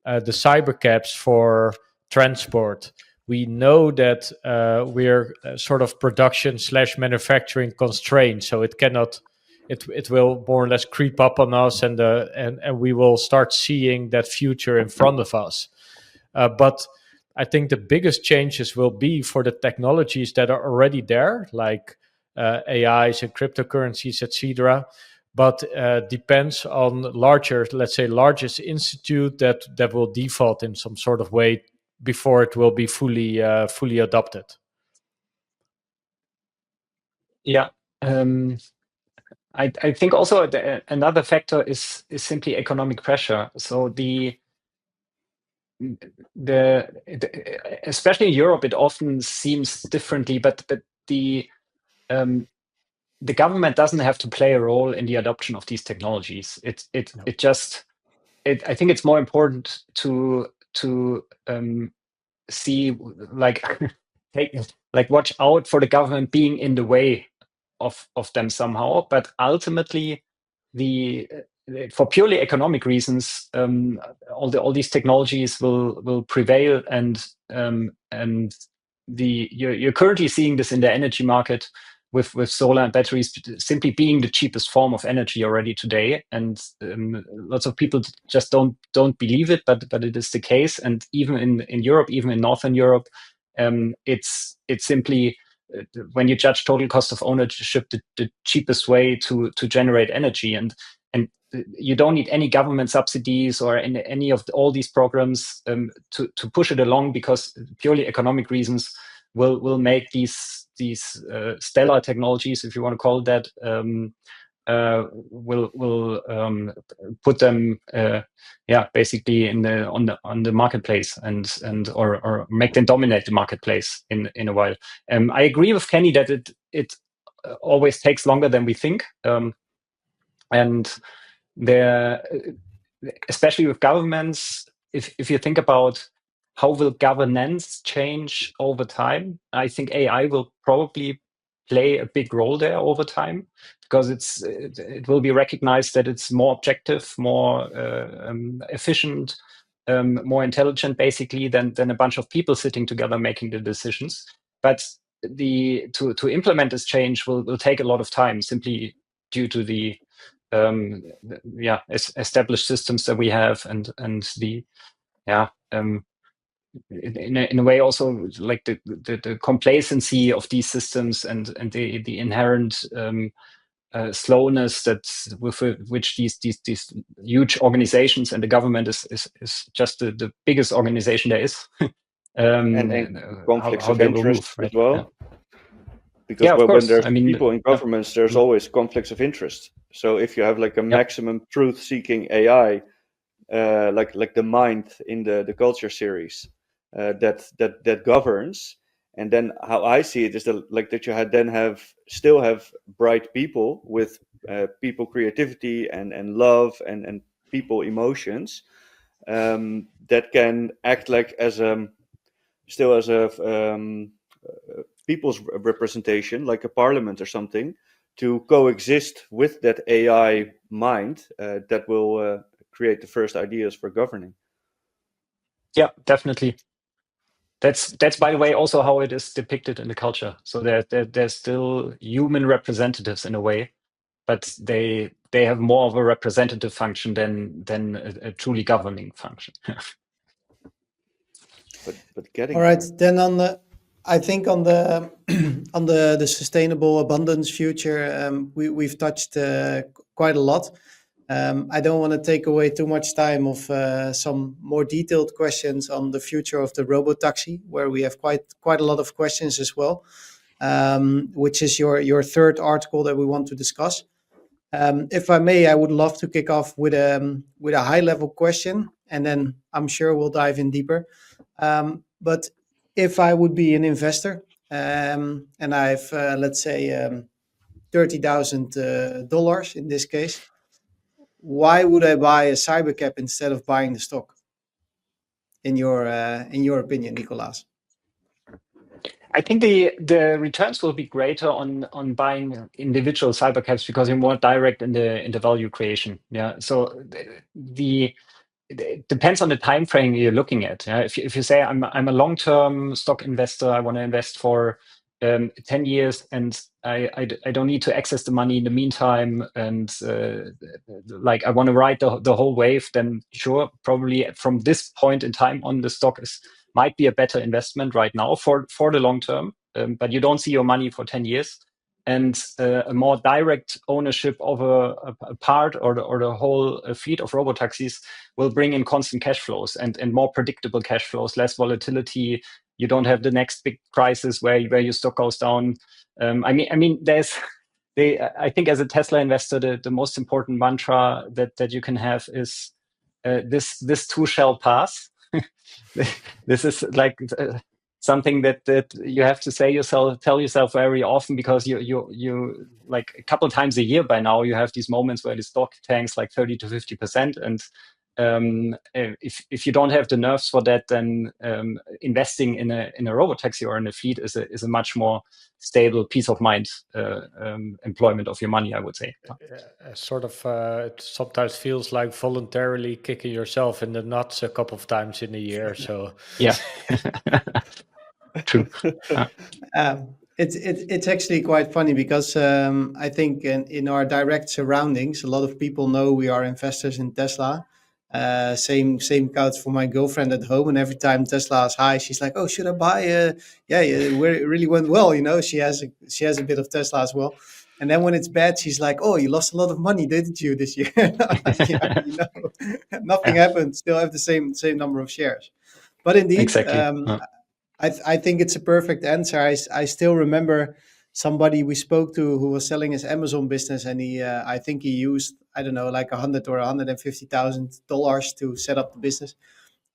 the cybercabs for transport, we know that we're sort of production / manufacturing constrained, so it cannot. It will more or less creep up on us, and we will start seeing that future in front of us. But I think the biggest changes will be for the technologies that are already there, like AIs and cryptocurrencies, etc. But depends on largest institute that will default in some sort of way before it will be fully adopted. Yeah. I think also another factor is simply economic pressure. So especially in Europe, it often seems differently, but the government doesn't have to play a role in the adoption of these technologies. I think it's more important to see watch out for the government being in the way of them somehow. But ultimately, for purely economic reasons, all these technologies will prevail, and you're currently seeing this in the energy market with solar and batteries simply being the cheapest form of energy already today. And lots of people just don't believe it, but it is the case. And even in Europe, even in Northern Europe, it's simply, when you judge total cost of ownership, the cheapest way to generate energy. And you don't need any government subsidies or any of all these programs to push it along, because purely economic reasons will make these stellar technologies, if you want to call it that, will put them basically on the marketplace and or make them dominate the marketplace in a while. I agree with Kenny that it always takes longer than we think, and there, especially with governments, if you think about how will governance change over time, I think AI will probably play a big role there over time, because it will be recognized that it's more objective, more efficient, more intelligent, basically, than a bunch of people sitting together making the decisions. But to implement this change will take a lot of time, simply due to the established systems that we have, and in a way also like the complacency of these systems, and the inherent slowness that with which these huge organizations, and the government is just the biggest organization there is. And conflicts of interest as well. Yeah. Because of course. when there's people in governments, there's always conflicts of interest. So if you have like a maximum truth-seeking AI, like the mind in the culture series, that governs, and then how I see it is that you still have bright people with people creativity and love and people emotions, that can act like as a people's representation, like a parliament or something, to coexist with that AI mind that will create the first ideas for governing. Yeah, definitely. That's by the way also how it is depicted in the culture. So there's still human representatives in a way, but they have more of a representative function than a truly governing function. But getting All right, there. then I think on the on the sustainable abundance future, we've touched quite a lot. I don't want to take away too much time of some more detailed questions on the future of the RoboTaxi, where we have quite a lot of questions as well, which is your third article that we want to discuss. If I may, I would love to kick off with a high level question, and then I'm sure we'll dive in deeper. But if I would be an investor, and I've let's say $30,000 in this case, why would I buy a CyberCab instead of buying the stock? In your opinion, Nicolas? I think the returns will be greater on buying individual cybercabs because you're more direct in the value creation. Yeah. So it depends on the time frame you're looking at. Yeah? If you say I'm a long-term stock investor, I want to invest for 10 years, and I don't need to access the money in the meantime, and like I want to ride the whole wave, then sure, probably from this point in time on, the stock might be a better investment right now for the long term. But you don't see your money for 10 years. And a more direct ownership of a part or the whole fleet of robotaxis will bring in constant cash flows and more predictable cash flows, less volatility. You don't have the next big crisis where your stock goes down. I mean, I think as a Tesla investor, the most important mantra that you can have is this too shall pass. This is like something that you have to tell yourself very often, because you like a couple of times a year by now you have these moments where the stock tanks like 30 to 50%, and if you don't have the nerves for that, then investing in a robotaxi or in a fleet is a much more stable, peace of mind employment of your money, I would say. It sometimes feels like voluntarily kicking yourself in the nuts a couple of times in a year. So yeah. True. It's actually quite funny because I think in our direct surroundings, a lot of people know we are investors in Tesla. Same counts for my girlfriend at home, and every time Tesla is high, she's like, "Oh, should I buy?" Yeah, it really went well. She has a bit of Tesla as well. And then when it's bad, she's like, "Oh, you lost a lot of money, didn't you, this year?" Like, yeah, nothing happened. Still have the same number of shares. But indeed, exactly. I think it's a perfect answer. I still remember somebody we spoke to who was selling his Amazon business, and I think he used, I don't know, like $100,000 or $150,000 to set up the business.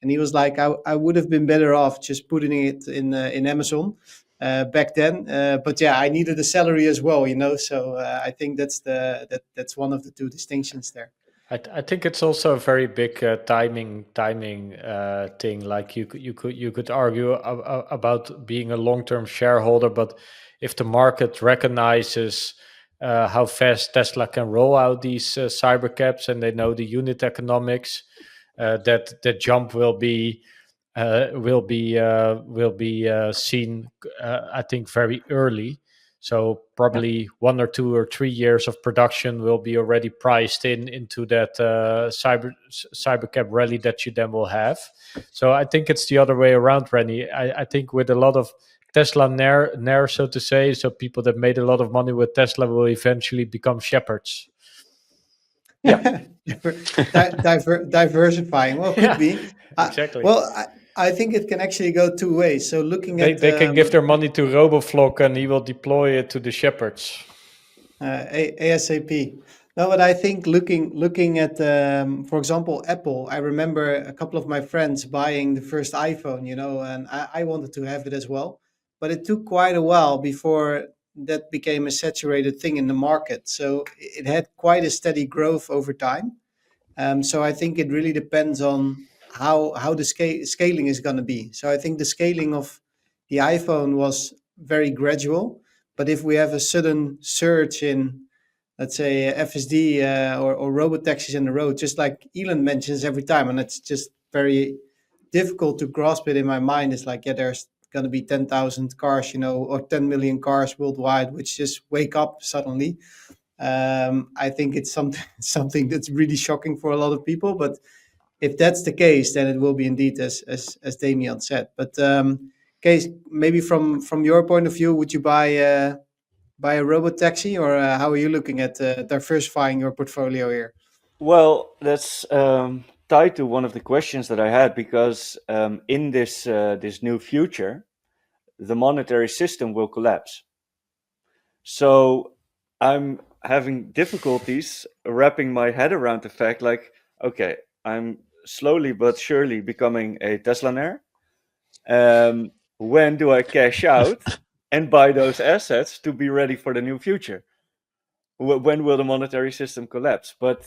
And he was like, I would have been better off just putting it in Amazon back then. But yeah, I needed a salary as well, So I think that's one of the two distinctions there. I think it's also a very big timing thing. Like you could argue about being a long-term shareholder, but if the market recognizes how fast Tesla can roll out these cybercabs, and they know the unit economics, that jump will be seen, I think, very early. So probably 1 or 2 or 3 years of production will be already priced into that cybercab rally that you then will have. So I think it's the other way around, Rennie. I think with a lot of Tesla nair, so to say, so people that made a lot of money with Tesla will eventually become shepherds. Yeah. Diversifying. Well, could be. Exactly. I think it can actually go two ways. So looking at they can give their money to RoboFlock, and he will deploy it to the shepherds. ASAP. No, but I think looking at, for example, Apple. I remember a couple of my friends buying the first iPhone, and I wanted to have it as well. But it took quite a while before that became a saturated thing in the market. So it had quite a steady growth over time. So I think it really depends on how the scaling is going to be. So I think the scaling of the iPhone was very gradual, but if we have a sudden surge in, let's say, FSD or robotaxis in the road, just like Elon mentions every time, and it's just very difficult to grasp it in my mind. It's like, yeah, there's going to be 10,000 cars, or 10 million cars worldwide, which just wake up suddenly. I think it's something that's really shocking for a lot of people. But if that's the case, then it will be indeed as Damien said. But Kees, maybe from your point of view, would you buy a robotaxi, or how are you looking at diversifying your portfolio here? Well, that's tied to one of the questions that I had, because in this new future, the monetary system will collapse. So I'm having difficulties wrapping my head around the fact, like, okay, I'm slowly but surely becoming a Teslaner. When do I cash out and buy those assets to be ready for the new future? When will the monetary system collapse? But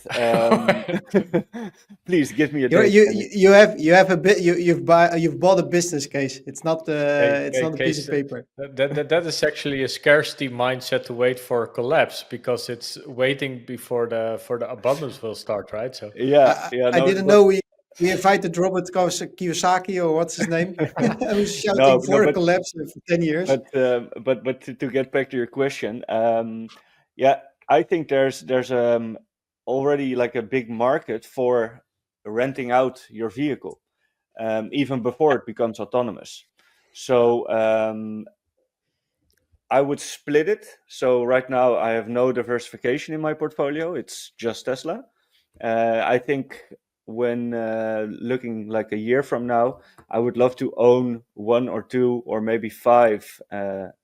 please give me a date. You have a bit. You've bought a business case. It's not not a piece of paper. That is actually a scarcity mindset to wait for a collapse, because it's waiting before the abundance will start, right? So I didn't know we invited Robert Kiyosaki, or what's his name, who's shouting for a collapse for 10 years. But to get back to your question, I think there's already like a big market for renting out your vehicle, even before it becomes autonomous. So I would split it. So right now I have no diversification in my portfolio. It's just Tesla. I think when looking like a year from now, I would love to own 1 or 2 or maybe 5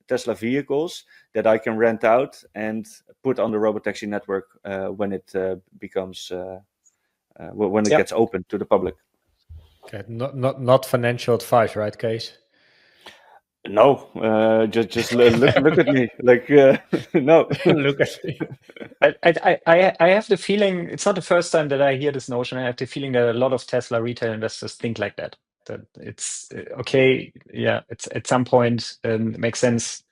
Tesla vehicles that I can rent out and put on the RoboTaxi network when it becomes when it gets open to the public. Okay, not financial advice, right, Kees? No, just look at me, like no. Look at me. I have the feeling, it's not the first time that I hear this notion. I have the feeling that a lot of Tesla retail investors think like that. That it's okay, it's at some point it makes sense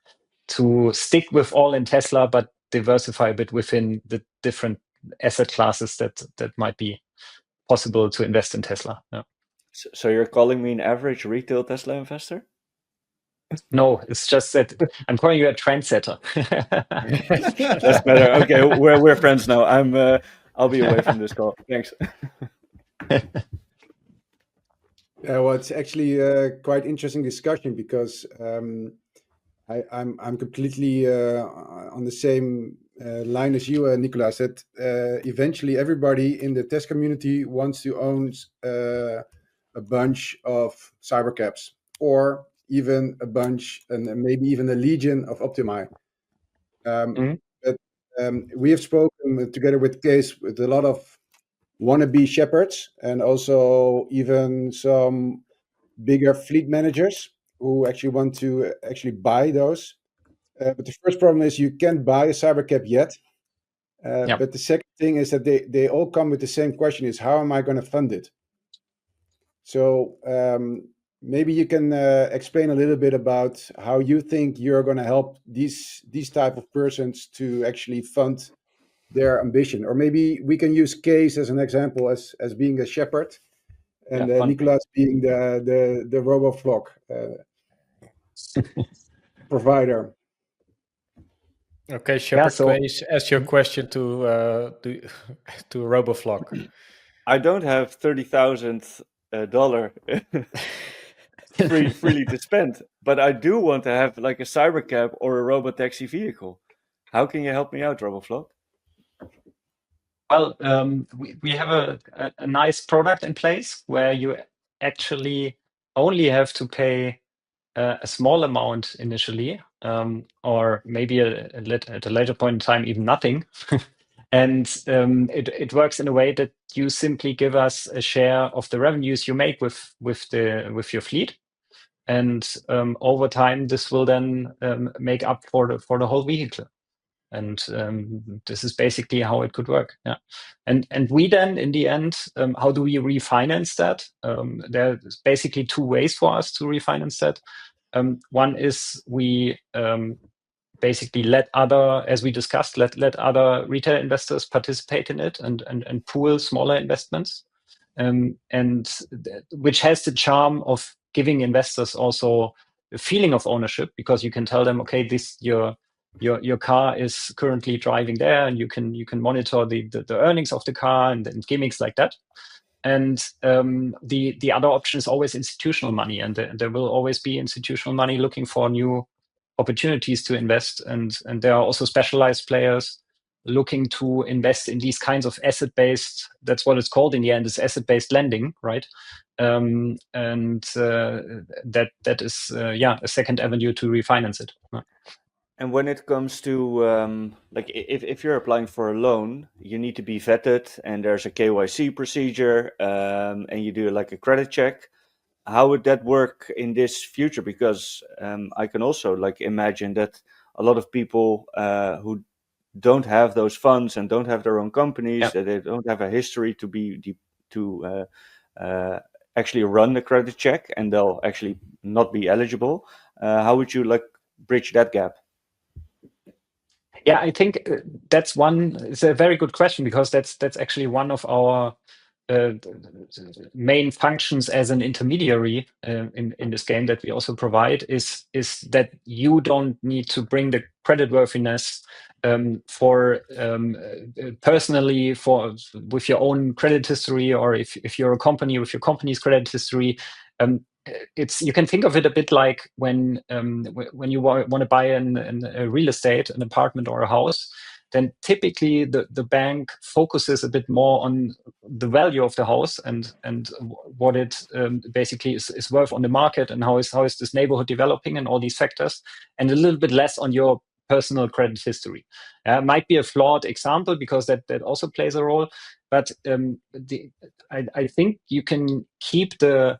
to stick with all in Tesla, but diversify a bit within the different asset classes that might be possible to invest in Tesla. Yeah. So you're calling me an average retail Tesla investor? No, it's just that I'm calling you a trendsetter. That's better. Okay, we're friends now. I'll be away from this call. Thanks. Well, it's actually quite interesting discussion, because I'm completely on the same line as you, Nicolas. That eventually everybody in the test community wants to own a bunch of CyberCabs, or even a bunch, and maybe even a legion of Optimi. But we have spoken together with Kees with a lot of wannabe shepherds, and also even some bigger fleet managers who actually want to actually buy those. But the first problem is you can't buy a CyberCab yet. But the second thing is that they all come with the same question: is how am I going to fund it? So maybe you can explain a little bit about how you think you're going to help these type of persons to actually fund their ambition. Or maybe we can use Kees as an example, as being a shepherd, and Nicolas being the RoboFlock provider. Okay, Shepherd, Kees, ask your question to RoboFlock. I don't have $30,000 freely to spend, but I do want to have like a CyberCab or a RoboTaxi vehicle. How can you help me out, RoboFlock? Well, we have a nice product in place where you actually only have to pay a small amount initially, or maybe at a later point in time, even nothing. And it works in a way that you simply give us a share of the revenues you make with your fleet. and over time this will then make up for the whole vehicle. And this is basically how it could work. Yeah, and we then in the end, how do we refinance that? There's basically two ways for us to refinance that. One is we basically let other, as we discussed, let other retail investors participate in it and pool smaller investments, which has the charm of giving investors also a feeling of ownership, because you can tell them, okay, your car is currently driving there, and you can monitor the earnings of the car and gimmicks like that. And the other option is always institutional money, and there will always be institutional money looking for new opportunities to invest, and there are also specialized players looking to invest in these kinds of asset-based, that's what it's called in the end, is asset-based lending, right? And that is a second avenue to refinance it. And when it comes to like if you're applying for a loan, you need to be vetted, and there's a KYC procedure, and you do like a credit check. How would that work in this future? Because I can also like imagine that a lot of people who don't have those funds and don't have their own companies, that they don't have a history to actually run the credit check, and they'll actually not be eligible. How would you like bridge that gap? Yeah, I think it's a very good question, because that's actually one of our main functions as an intermediary in this game that we also provide, is that you don't need to bring the creditworthiness for personally with your own credit history, or if you're a company with your company's credit history. You can think of it a bit like when you want to buy a real estate, an apartment or a house, then typically the bank focuses a bit more on the value of the house and what it basically is worth on the market, and how is this neighborhood developing, and all these factors, and a little bit less on your personal credit history. Might be a flawed example, because that also plays a role, but I think you can keep the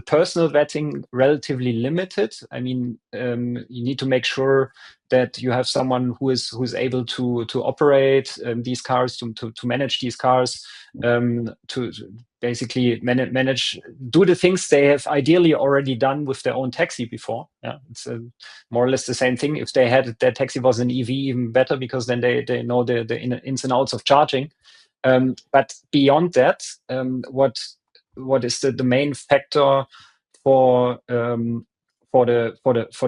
personal vetting relatively limited. I mean, you need to make sure that you have someone who is able to operate these cars, to manage these cars, to basically manage, do the things they have ideally already done with their own taxi before. Yeah, it's more or less the same thing. If their taxi was an EV, even better, because then they know the ins and outs of charging. But beyond that, what is the main factor for the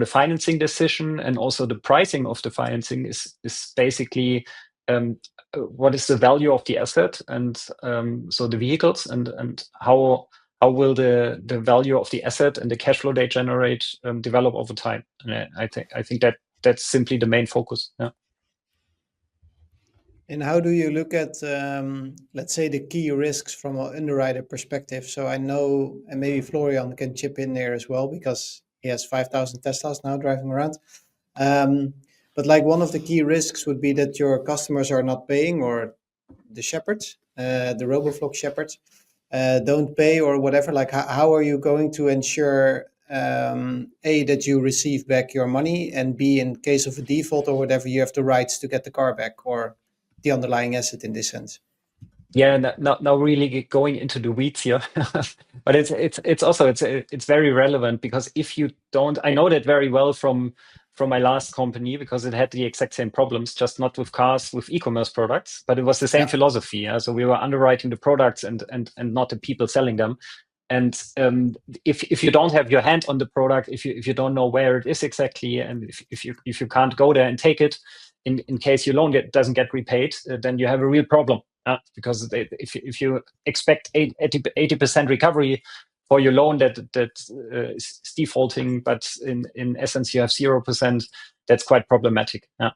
financing decision, and also the pricing of the financing, is basically what is the value of the asset, and so the vehicles, and how will the value of the asset and the cash flow they generate develop over time. And I think that's simply the main focus. Yeah. And how do you look at, let's say, the key risks from an underwriter perspective? So I know, and maybe Florian can chip in there as well, because he has 5,000 Teslas now driving around. But like, one of the key risks would be that your customers are not paying, or the shepherds, the RoboFlock shepherds, don't pay, or whatever. Like, how are you going to ensure, A, that you receive back your money, and B, in case of a default or whatever, you have the rights to get the car back, or the underlying asset in this sense? Yeah, now really going into the weeds here, but it's also very relevant, because if you don't, I know that very well from my last company, because it had the exact same problems, just not with cars, with e-commerce products, but it was the same philosophy. Yeah? So we were underwriting the products and not the people selling them. And if you don't have your hand on the product, if you don't know where it is exactly, and if you can't go there and take it, in case your loan doesn't get repaid, then you have a real problem. Because if you expect 80% recovery for your loan that is defaulting, but in essence you have 0%, that's quite problematic. Yeah.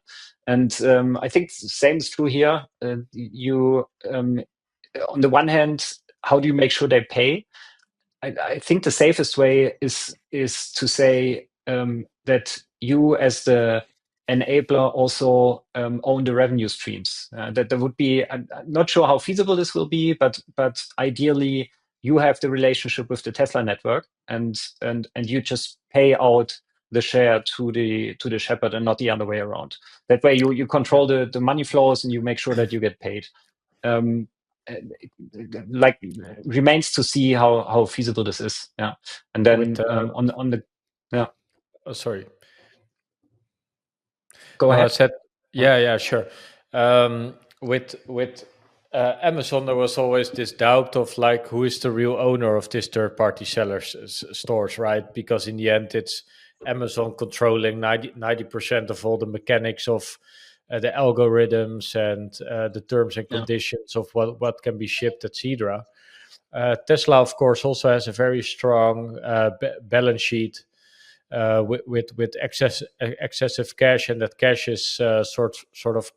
And I think the same is true here. You on the one hand, how do you make sure they pay? I think the safest way is to say that you, as the enabler, also own the revenue streams. That there would be, I'm not sure how feasible this will be, but ideally you have the relationship with the Tesla network, and you just pay out the share to the shepherd and not the other way around. That way you control the money flows and you make sure that you get paid. Like remains to see how feasible this is. Yeah, and then on the Oh, sorry. Go ahead. I said, yeah, sure. With Amazon, there was always this doubt of like, who is the real owner of this third-party sellers stores, right? Because in the end, it's Amazon controlling 90% of all the mechanics of the algorithms and the terms and conditions of what can be shipped, etc. Tesla, of course, also has a very strong balance sheet with excessive cash, and that cash is sort of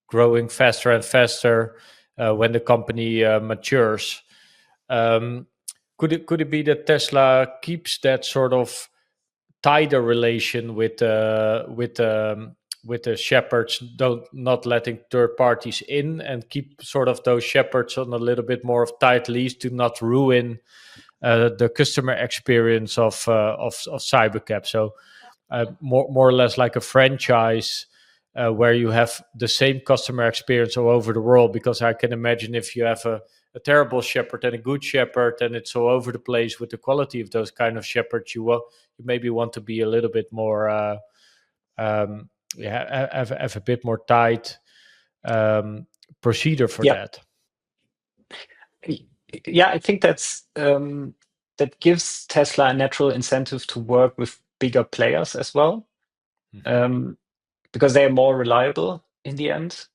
growing faster and faster when the company matures. Could it be that Tesla keeps that sort of tighter relation with the shepherds, not letting third parties in, and keep sort of those shepherds on a little bit more of tight leash to not ruin the customer experience of CyberCab? So more or less like a franchise where you have the same customer experience all over the world. Because I can imagine if you have a terrible shepherd and a good shepherd, and it's all over the place with the quality of those kind of shepherds, you maybe want to be a little bit more have a bit more tight procedure for that. Yeah, I think that gives Tesla a natural incentive to work with bigger players as well, because they are more reliable in the end,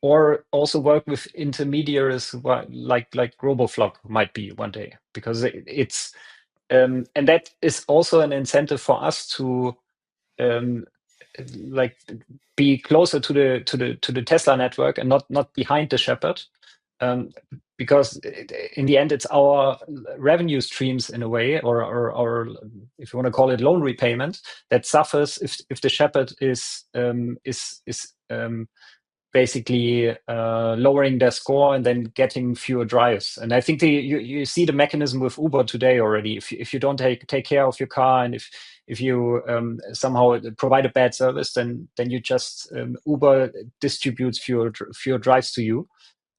or also work with intermediaries like RoboFlock might be one day, because it's and that is also an incentive for us to like be closer to the Tesla network and not behind the shepherd. Because in the end, it's our revenue streams in a way, or if you want to call it loan repayment, that suffers if the shepherd is basically lowering their score and then getting fewer drives. And I think you see the mechanism with Uber today already. If you don't take care of your car, and if you somehow provide a bad service, then you just Uber distributes fewer drives to you.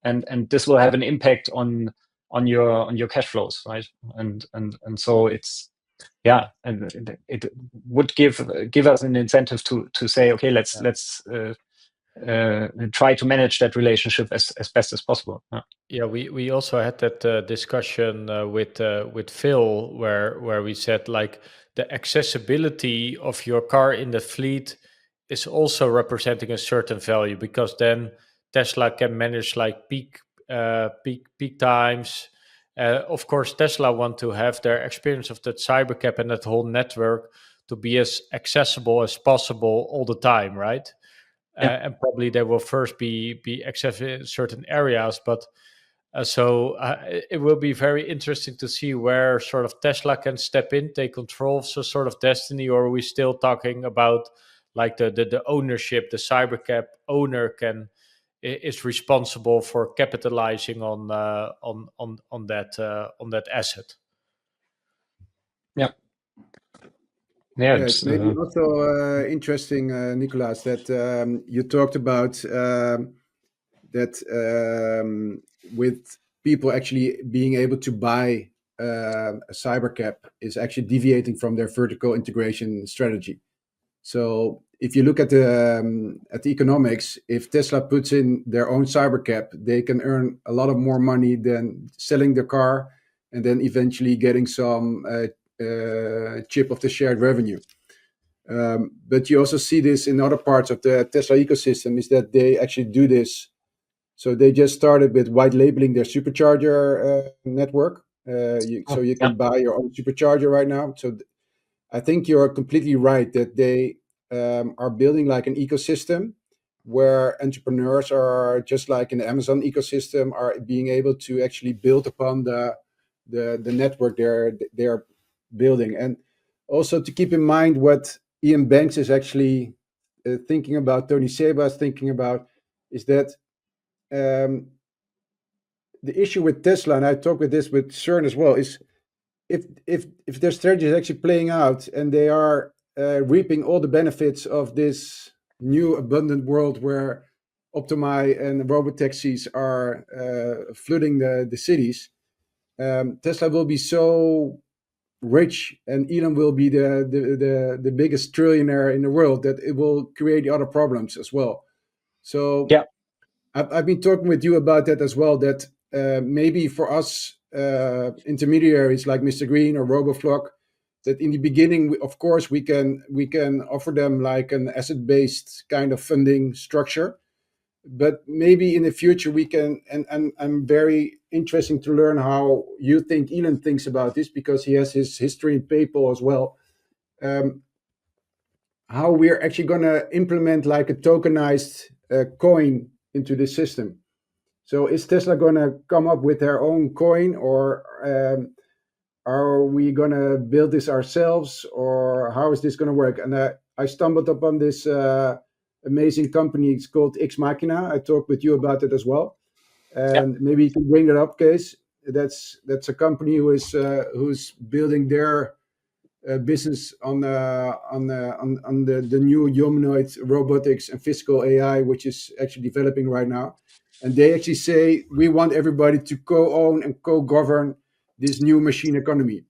And this will have an impact on your cash flows, right? And so it's and it would give us an incentive to say, okay, let's try to manage that relationship as best as possible. Yeah, we also had that discussion with Phil where we said like the accessibility of your car in the fleet is also representing a certain value, because then Tesla can manage like peak times. Of course, Tesla want to have their experience of that CyberCab and that whole network to be as accessible as possible all the time, right? And probably they will first be accessible in certain areas, but so it will be very interesting to see where sort of Tesla can step in, take control of some sort of destiny, or are we still talking about like the ownership, the CyberCab owner is responsible for capitalizing on that asset. Yeah, it's maybe also interesting, Nicolas, that you talked about that with people actually being able to buy a CyberCab is actually deviating from their vertical integration strategy. So if you look at the economics, if Tesla puts in their own CyberCab, they can earn a lot of more money than selling the car and then eventually getting some chip of the shared revenue. But you also see this in other parts of the Tesla ecosystem, is that they actually do this. So they just started with white labeling their supercharger network. So you can buy your own supercharger right now. So I think you're completely right that they are building like an ecosystem where entrepreneurs are, just like in the Amazon ecosystem, are being able to actually build upon the network they're building. And also to keep in mind what Iain Banks is actually thinking about, Tony Seba is thinking about, is that the issue with Tesla, and I talked with this with CERN as well, is if their strategy is actually playing out and they are reaping all the benefits of this new abundant world where Optimi and robotaxis are flooding the cities, Tesla will be so rich and Elon will be the biggest trillionaire in the world that it will create other problems as well. So Yeah. I've been talking with you about that as well, that maybe for us intermediaries like Mr. Green or RoboFlock, that in the beginning, of course, we can offer them like an asset-based kind of funding structure. But maybe in the future we can, and I'm very interesting to learn how you think Elon thinks about this, because he has his history in PayPal as well. How we're actually going to implement like a tokenized coin into the system. So is Tesla going to come up with their own coin, or are we going to build this ourselves, or how is this going to work? And I stumbled upon this amazing company. It's called Ex Machina. I talked with you about it as well, and maybe you can bring it up, Case. That's a company who's building their business on the new humanoid robotics and physical AI, which is actually developing right now. And they actually say we want everybody to co-own and co-govern this new machine economy,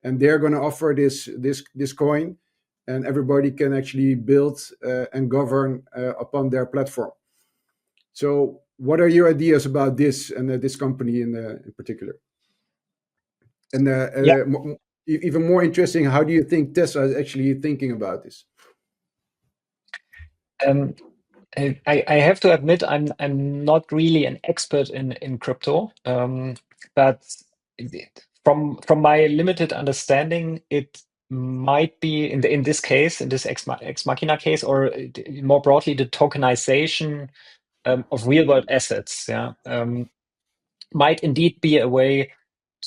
and they're going to offer this coin, and everybody can actually build and govern upon their platform. So, what are your ideas about this and this company in particular? And even more interesting, how do you think Tesla is actually thinking about this? I have to admit I'm not really an expert in crypto, but from my limited understanding, it might be in this case, in this ex machina case, or more broadly, the tokenization of real world assets. Might indeed be a way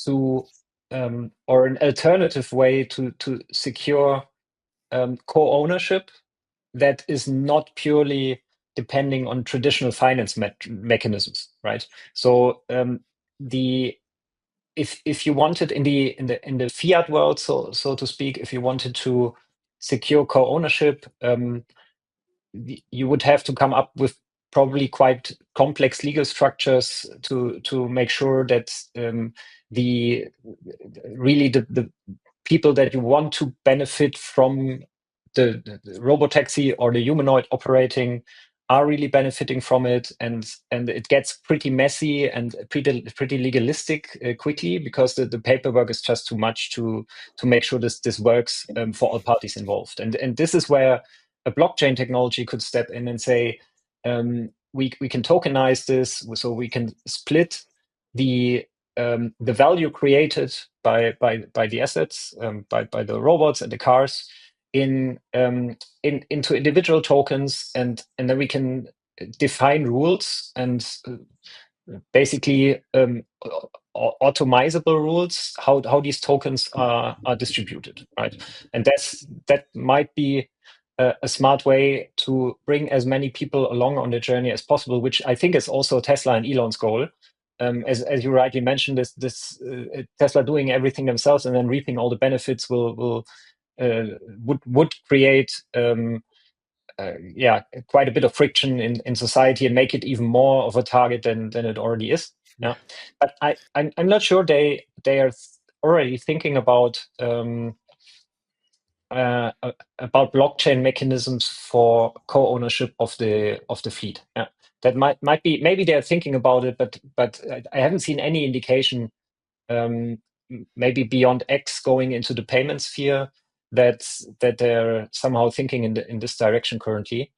to or an alternative way to secure co-ownership that is not purely depending on traditional finance mechanisms, right? So if you wanted in the fiat world, so to speak, if you wanted to secure co-ownership, you would have to come up with probably quite complex legal structures to make sure that the people that you want to benefit from the robotaxi or the humanoid operating are really benefiting from it, and it gets pretty messy and pretty legalistic quickly, because the paperwork is just too much to make sure this works for all parties involved. And this is where a blockchain technology could step in and say, we can tokenize this, so we can split the value created by the assets, by the robots and the cars into individual tokens, and then we can define rules and basically automizable rules how these tokens are distributed, right? And that might be a smart way to bring as many people along on the journey as possible, which I think is also Tesla and Elon's goal. As you rightly mentioned, this Tesla doing everything themselves and then reaping all the benefits would create quite a bit of friction in society and make it even more of a target than it already is. Yeah, but I'm not sure they are already thinking about blockchain mechanisms for co-ownership of the fleet. Yeah, that might be, maybe they're thinking about it, but I haven't seen any indication, maybe beyond X going into the payment sphere, that they're somehow thinking in this direction currently.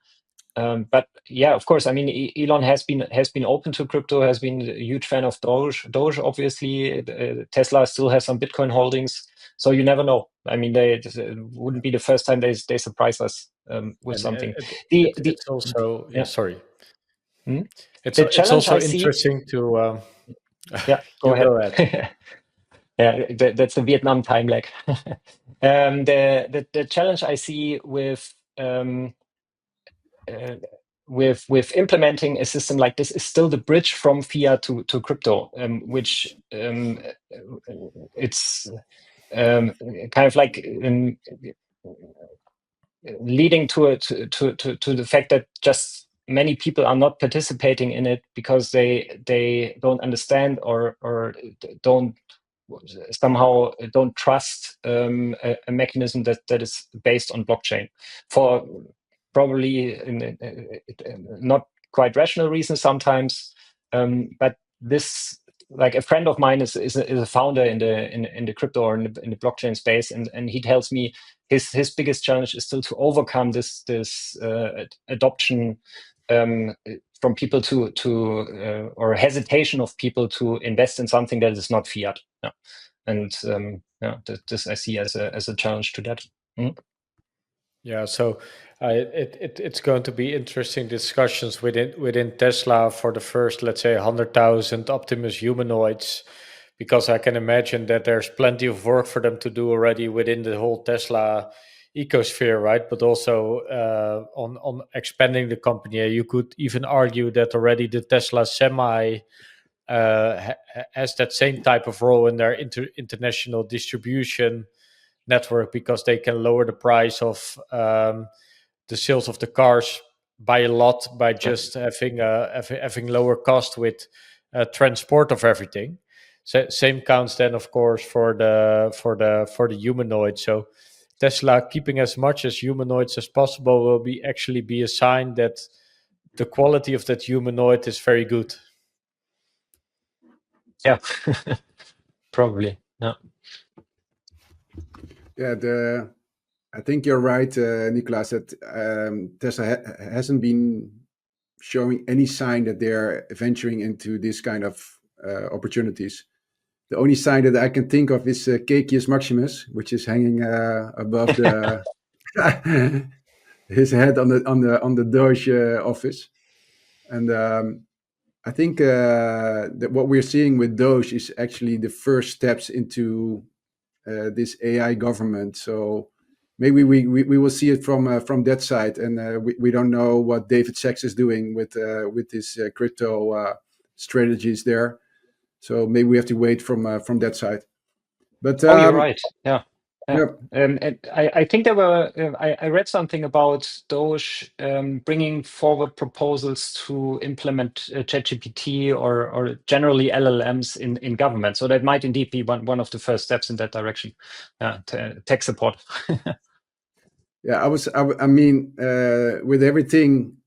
But yeah, of course, I mean, Elon has been open to crypto, has been a huge fan of Doge, obviously. Tesla still has some Bitcoin holdings, so you never know. I mean, it wouldn't be the first time they surprise us with something. It's also sorry. Hmm? It's also interesting to. Go ahead. Go ahead. Yeah, that's the Vietnam time lag. The challenge I see with implementing a system like this is still the bridge from fiat to crypto, which kind of like leading to the fact that just many people are not participating in it because they don't understand or don't somehow don't trust a mechanism that is based on blockchain for probably not quite rational reasons sometimes, but this, like, a friend of mine is a founder in the crypto or in the blockchain space, and he tells me his biggest challenge is still to overcome this adoption from people to or hesitation of people to invest in something that is not fiat. Yeah. And this I see as a challenge to that. Yeah, so it's going to be interesting discussions within Tesla for the first, let's say, 100,000 Optimus humanoids, because I can imagine that there's plenty of work for them to do already within the whole Tesla ecosphere, right? But also on expanding the company. You could even argue that already the Tesla Semi has that same type of role in their international distribution network, because they can lower the price of the sales of the cars by a lot by just having lower cost with transport of everything. So same counts then, of course, for the humanoid. So Tesla keeping as much as humanoids as possible will actually be a sign that the quality of that humanoid is very good. Yeah, probably. No. Yeah, I think you're right, Nicolas, that Tesla hasn't been showing any sign that they're venturing into this kind of opportunities. The only sign that I can think of is Cacius Maximus, which is hanging above the his head on the Doge office, and I think that what we're seeing with Doge is actually the first steps into this AI government. So maybe we will see it from that side, and we don't know what David Sachs is doing with his crypto strategies there. So maybe we have to wait from that side. But you're right. Yeah. Yeah. yeah. And I think there were, I read something about Doge bringing forward proposals to implement ChatGPT or generally LLMs in government. So that might indeed be one of the first steps in that direction. Tech support. Yeah, I mean, with everything,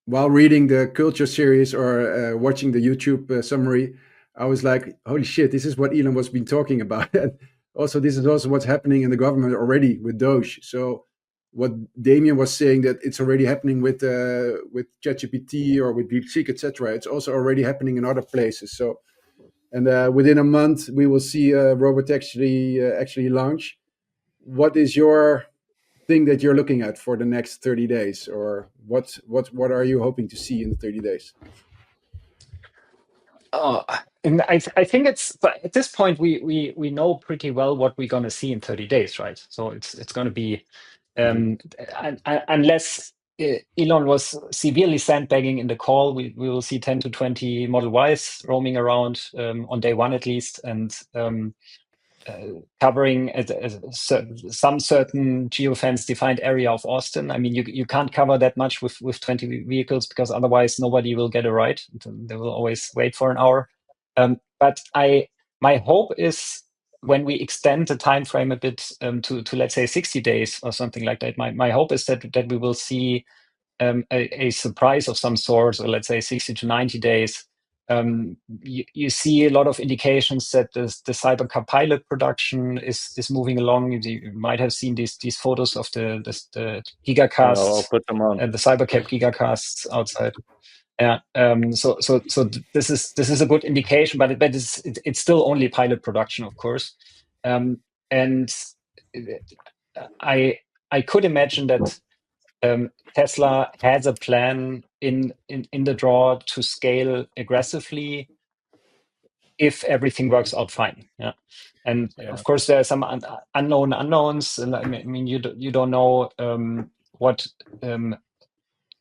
while reading the culture series or watching the YouTube summary, I was like, holy shit, this is what Elon was been talking about. And also, this is also what's happening in the government already with Doge. So what Damien was saying, that it's already happening with ChatGPT or with DeepSeek, etc. It's also already happening in other places. So, and within a month, we will see RoboTaxi actually launch. What is your thing that you're looking at for the next 30 days, or what are you hoping to see in the 30 days? And I think but at this point we know pretty well what we're going to see in 30 days, right? So it's going to be unless Elon was severely sandbagging in the call, we will see 10 to 20 Model Ys roaming around on day one at least, and covering some certain geofence defined area of Austin. I mean, you can't cover that much with 20 vehicles, because otherwise nobody will get a ride. They will always wait for an hour. But my hope is, when we extend the time frame a bit to let's say 60 days or something like that, my hope is that we will see a surprise of some sort, or let's say 60 to 90 days. You see a lot of indications that the CyberCab pilot production is moving along. You might have seen these photos of the gigacasts, I'll put them on. the CyberCab gigacasts outside. Yeah. So this is a good indication, but it's still only pilot production, of course. And I could imagine that Tesla has a plan in the draw to scale aggressively if everything works out fine. Yeah. And of course, there are some unknowns. I mean, you don't know what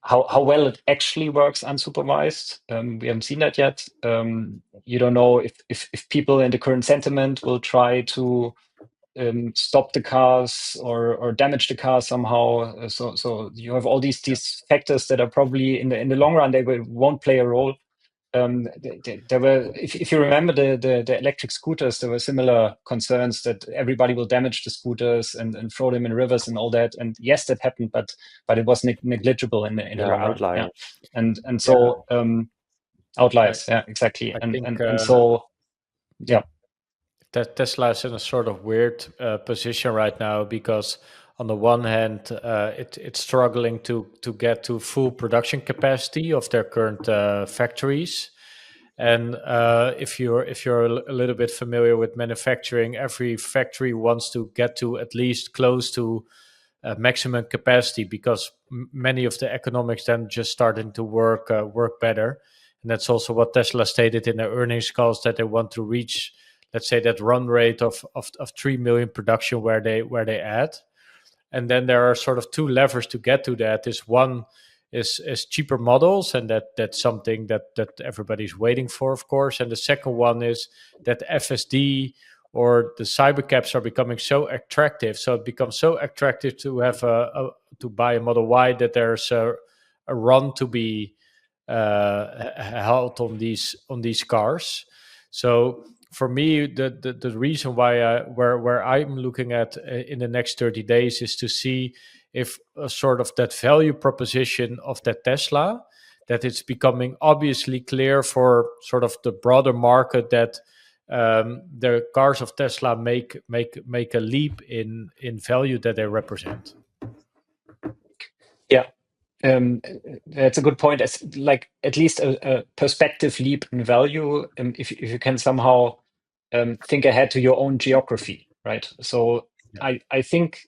how well it actually works unsupervised, we haven't seen that yet. You don't know if people in the current sentiment will try to stop the cars or damage the car somehow. So you have all these factors that are probably in the long run they won't play a role. There were, if you remember the electric scooters, there were similar concerns that everybody will damage the scooters and throw them in rivers and all that. And yes, that happened, but it was negligible in the long run. Outliers. Yeah. And so outliers. Yeah, exactly. I think, And so yeah. Tesla is in a sort of weird position right now because on the one hand, it's struggling to get to full production capacity of their current factories. And if you're a little bit familiar with manufacturing, every factory wants to get to at least close to maximum capacity because many of the economics then just starting to work better. And that's also what Tesla stated in their earnings calls, that they want to reach, let's say, that run rate of 3 million production where they add. And then there are sort of two levers to get to that. Is one is cheaper models, and that's something that everybody's waiting for, of course. And the second one is that FSD or the CyberCabs are becoming so attractive. So it becomes so attractive to have to buy a Model Y that there's a run to be held on these cars. So for me, the reason why where I'm looking at in the next 30 days is to see if a sort of that value proposition of that Tesla, that it's becoming obviously clear for sort of the broader market that the cars of Tesla make a leap in value that they represent. Yeah. That's a good point. As like at least a perspective leap in value, if you can somehow think ahead to your own geography, right? So yeah. I think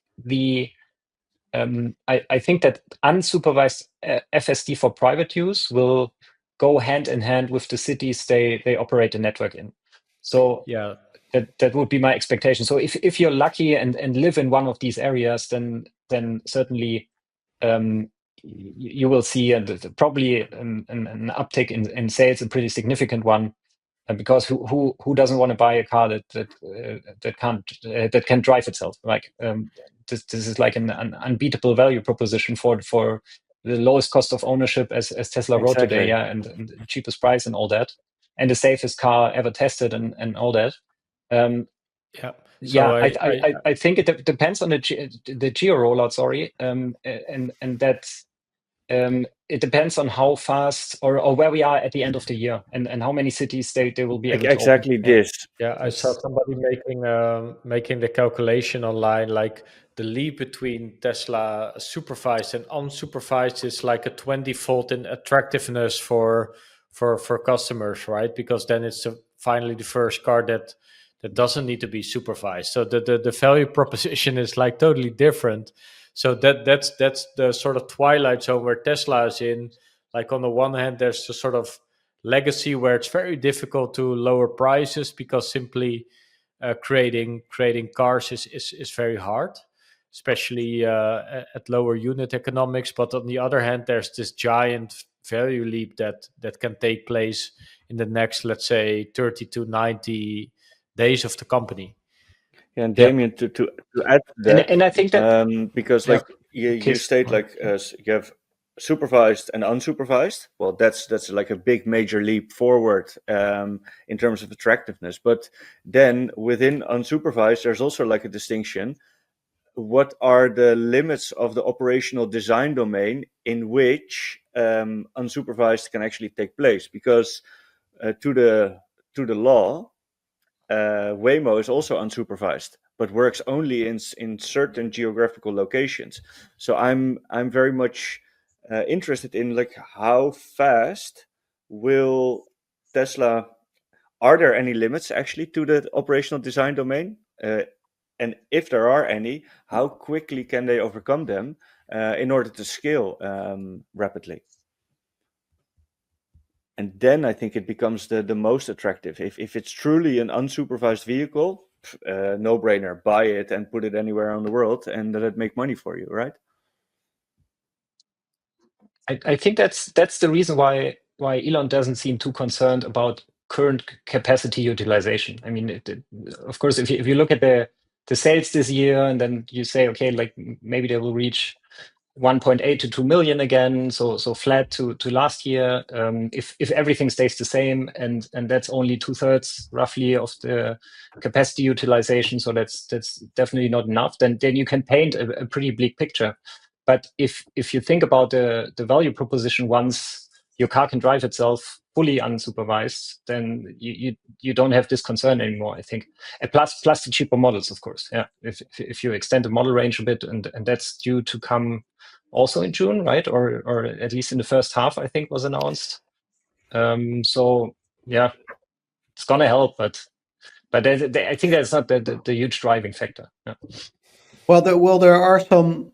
I think that unsupervised FSD for private use will go hand in hand with the cities they operate the network in. So yeah, that would be my expectation. So if you're lucky and live in one of these areas, then certainly you will see probably an uptick in sales, a pretty significant one, because who doesn't want to buy a car that can drive itself? Like this is like an unbeatable value proposition for the lowest cost of ownership as Tesla wrote today, yeah, and the cheapest price and all that, and the safest car ever tested and all that. Yeah. So I think it depends on the geo rollout. Sorry, and that it depends on how fast or where we are at the end of the year and how many cities they will be able to exactly open. this. Yeah, I saw somebody making the calculation online, like the leap between Tesla supervised and unsupervised is like a 20-fold in attractiveness for customers, right? Because then it's finally the first car that doesn't need to be supervised. So the value proposition is like totally different. So that's the sort of twilight zone where Tesla is in. Like on the one hand, there's the sort of legacy where it's very difficult to lower prices because simply creating cars is very hard, especially at lower unit economics. But on the other hand, there's this giant value leap that can take place in the next, let's say, 30 to 90 days of the company. Yeah, and Damien, to add to that, and I think that because like you state, like you have supervised and unsupervised. Well, that's like a big major leap forward in terms of attractiveness. But then within unsupervised, there's also like a distinction. What are the limits of the operational design domain in which unsupervised can actually take place? Because to the law, Waymo is also unsupervised, but works only in certain geographical locations. So I'm very much interested in like how fast will Tesla? Are there any limits actually to the operational design domain? And if there are any, how quickly can they overcome them in order to scale rapidly? And then I think it becomes the most attractive. If it's truly an unsupervised vehicle, no brainer, buy it and put it anywhere around the world and let it make money for you, right? I think that's the reason why Elon doesn't seem too concerned about current capacity utilization. I mean, of course, if you look at the sales this year, and then you say, okay, like maybe they will reach 1.8 to 2 million again, so flat to last year. If everything stays the same, and that's only 2/3 roughly of the capacity utilization, so that's definitely not enough. Then you can paint a pretty bleak picture. But if you think about the value proposition, once your car can drive itself fully unsupervised, then you don't have this concern anymore, I think. And plus the cheaper models, of course. Yeah, if you extend the model range a bit, and that's due to come also in June, right? Or at least in the first half, I think was announced. So yeah, it's gonna help, but I think that's not the huge driving factor. Yeah. Well, there are some,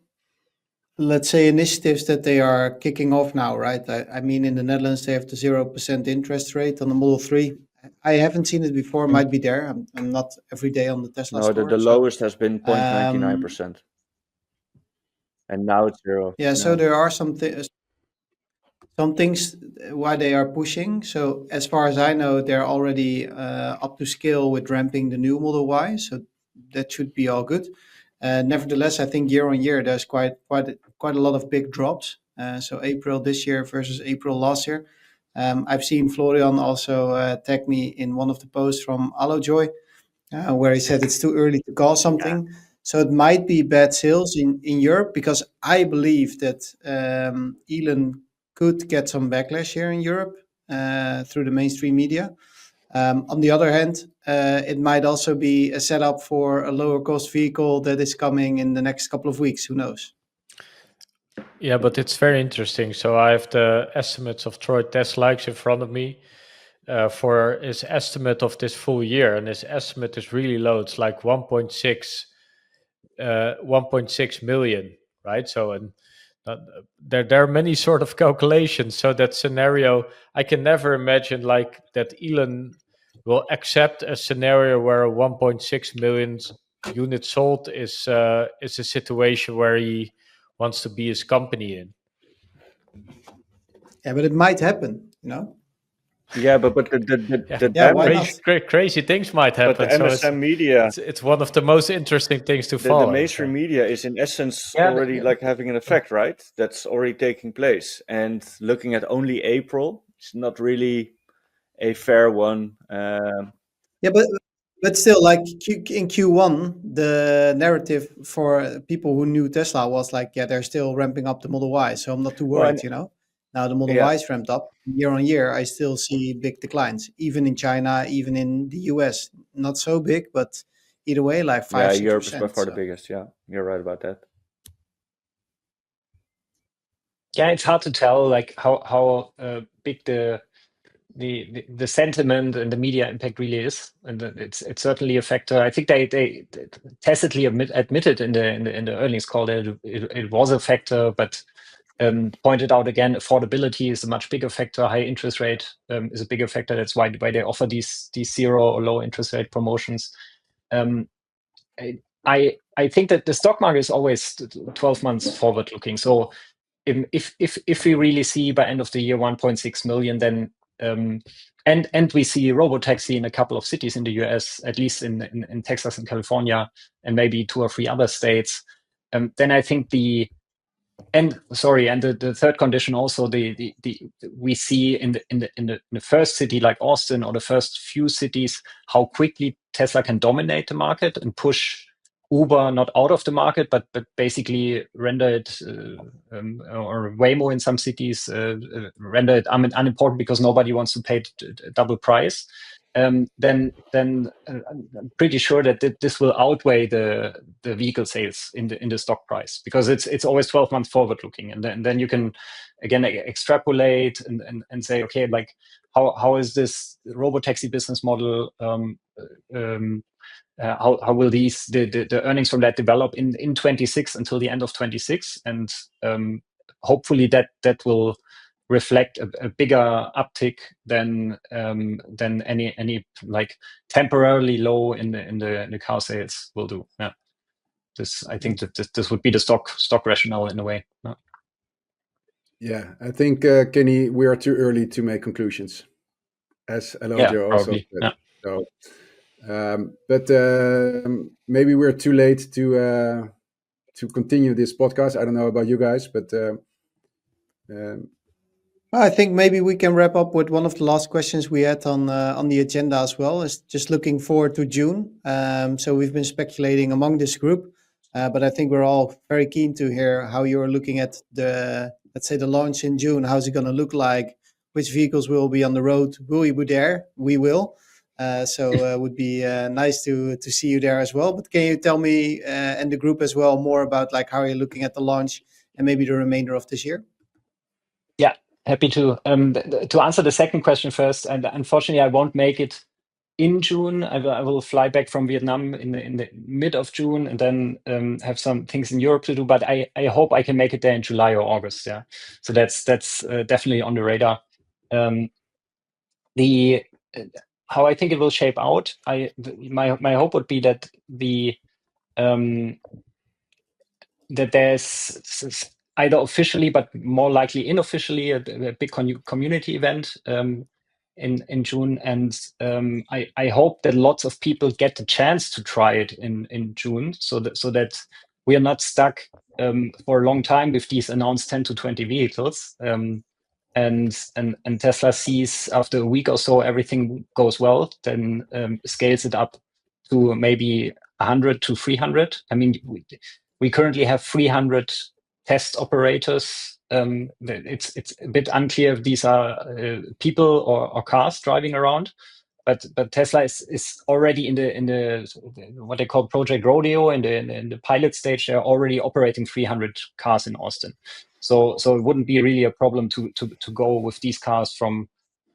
let's say, initiatives that they are kicking off now, right? I mean, in the Netherlands, they have the 0% interest rate on the Model 3. I haven't seen it before, might be there. I'm not every day on the Tesla No, store. the lowest has been 0.99%. And now it's 0. Yeah, so there are some things why they are pushing. So as far as I know, they're already up to scale with ramping the new Model Y. So that should be all good. Nevertheless, I think year on year there's quite a lot of big drops. So April this year versus April last year. I've seen Florian also tag me in one of the posts from Allojoy, where he said it's too early to call something. Yeah. So it might be bad sales in Europe, because I believe that Elon could get some backlash here in Europe through the mainstream media. On the other hand, it might also be a setup for a lower cost vehicle that is coming in the next couple of weeks. Who knows? Yeah, but it's very interesting. So I have the estimates of Troy Tesla in front of me for his estimate of this full year, and his estimate is really low. It's like 1.6 million, right? So and there are many sort of calculations. So that scenario, I can never imagine like that Elon will accept a scenario where 1.6 million units sold is a situation where he wants to be his company in. Yeah, but it might happen, you know. Yeah, but crazy things might happen. But the MSM media, it's one of the most interesting things to follow. The mainstream media is in essence already like having an effect, right? That's already taking place. And looking at only April, it's not really a fair one. Yeah, but still, like in Q1, the narrative for people who knew Tesla was like, yeah, they're still ramping up the Model Y, so I'm not too worried, you know. Now the Model Y is ramped up year on year. I still see big declines, even in China, even in the US. Not so big, but either way, like 5-6%. Yeah, Europe is by far the biggest. Yeah, you're right about that. Yeah, it's hard to tell like how big the sentiment and the media impact really is, and it's certainly a factor. I think they tacitly admitted in the earnings call that it was a factor, but pointed out again, affordability is a much bigger factor. High interest rate is a bigger factor. That's why they offer these zero or low interest rate promotions. I think that the stock market is always 12 months forward looking. So if we really see by end of the year 1.6 million, then and we see RoboTaxi in a couple of cities in the US, at least in Texas and California, and maybe 2 or 3 other states, then I think the third condition also, we see in the first city like Austin, or the first few cities, how quickly Tesla can dominate the market and push Uber not out of the market, but basically render it, or Waymo in some cities, render it unimportant because nobody wants to pay double price. Then I'm pretty sure that this will outweigh the vehicle sales in the stock price, because it's always 12 months forward looking, and then you can again extrapolate and say, okay, like how is this RoboTaxi business model? How will the earnings from that develop in 26 until the end of 26, and hopefully that will reflect a bigger uptick than any like temporarily low in the car sales will do. Yeah, I think that this would be the stock rationale in a way. Yeah. Yeah, I think, Kenny, we are too early to make conclusions, as Elodie also probably. said. Yeah. So, but maybe we're too late to continue this podcast. I don't know about you guys, but I think maybe we can wrap up with one of the last questions we had on the agenda as well. Is just looking forward to June. So we've been speculating among this group, but I think we're all very keen to hear how you're looking at the, let's say, the launch in June. How's it going to look like? Which vehicles will be on the road? Will you be there? We will. So it would be nice to see you there as well. But can you tell me and the group as well more about like how you're looking at the launch and maybe the remainder of this year? Yeah, happy to. To answer the second question first, and unfortunately, I won't make it in June. I will fly back from Vietnam in the mid of June, and then have some things in Europe to do. But I hope I can make it there in July or August. Yeah, so that's definitely on the radar. The how I think it will shape out. My hope would be that that there's either officially, but more likely unofficially, a big community event in June, and I hope that lots of people get the chance to try it in June, so that we are not stuck for a long time with these announced 10 to 20 vehicles. And Tesla sees after a week or so everything goes well, then scales it up to maybe 100 to 300. I mean, we currently have 300 test operators. It's a bit unclear if these are people or cars driving around, but Tesla is already in the what they call Project Rodeo in the pilot stage. They're already operating 300 cars in Austin. So it wouldn't be really a problem to go with these cars from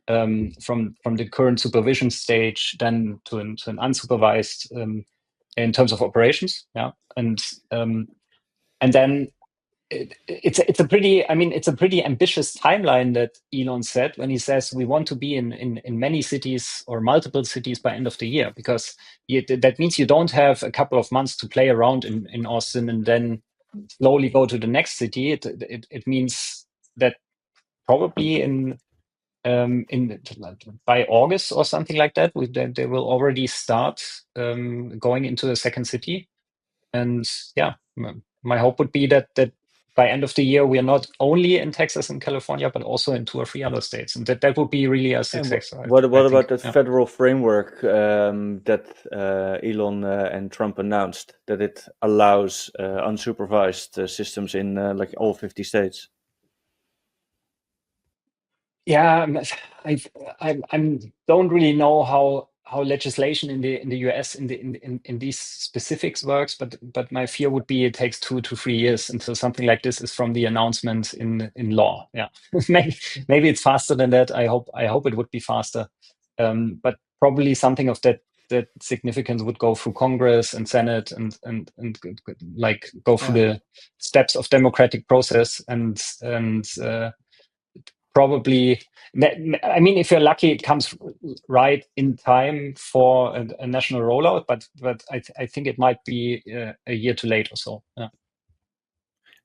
the current supervision stage then to an unsupervised in terms of operations. Yeah, and then it's a pretty ambitious timeline that Elon set when he says we want to be in many cities or multiple cities by end of the year, because that means you don't have a couple of months to play around in Austin and then slowly go to the next city. It means that probably by August or something like that, they will already start going into a second city. And yeah, my hope would be that by end of the year we are not only in Texas and California, but also in 2 or 3 other states, and that would be really a success. What about the federal framework that Elon and Trump announced, that it allows unsupervised systems in like all 50 states? Yeah, I don't really know how legislation in the US in these specifics works, but my fear would be it takes 2 to 3 years until something like this is from the announcement in law. Yeah, maybe it's faster than that. I hope it would be faster, but probably something of that significance would go through Congress and Senate and like go through the steps of democratic process and probably, I mean, if you're lucky, it comes right in time for a national rollout, but I think it might be a year too late or so. Yeah.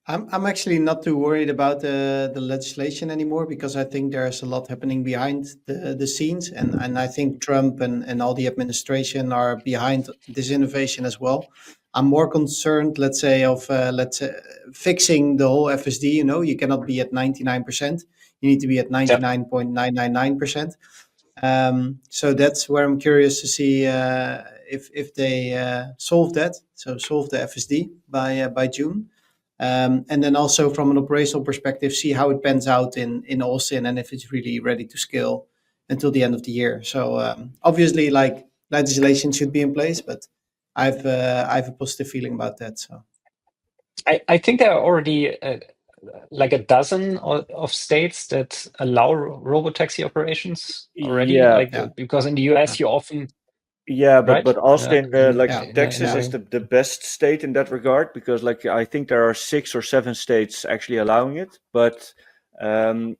I'm actually not too worried about the legislation anymore, because I think there's a lot happening behind the scenes, and I think Trump and all the administration are behind this innovation as well. I'm more concerned, let's say, of fixing the whole FSD. You know, you cannot be at 99%. You need to be at 99.999%. So that's where I'm curious to see if they solve that. So solve the FSD by June. And then also from an operational perspective, see how it pans out in Austin and if it's really ready to scale until the end of the year. So obviously, like, legislation should be in place, but I have a positive feeling about that. So I think there are already like a dozen of states that allow robotaxi operations already. Yeah. Because in the US you often. Yeah, but Right? Austin, like Yeah, Texas is the best state in that regard, because like I think there are 6 or 7 states actually allowing it. But the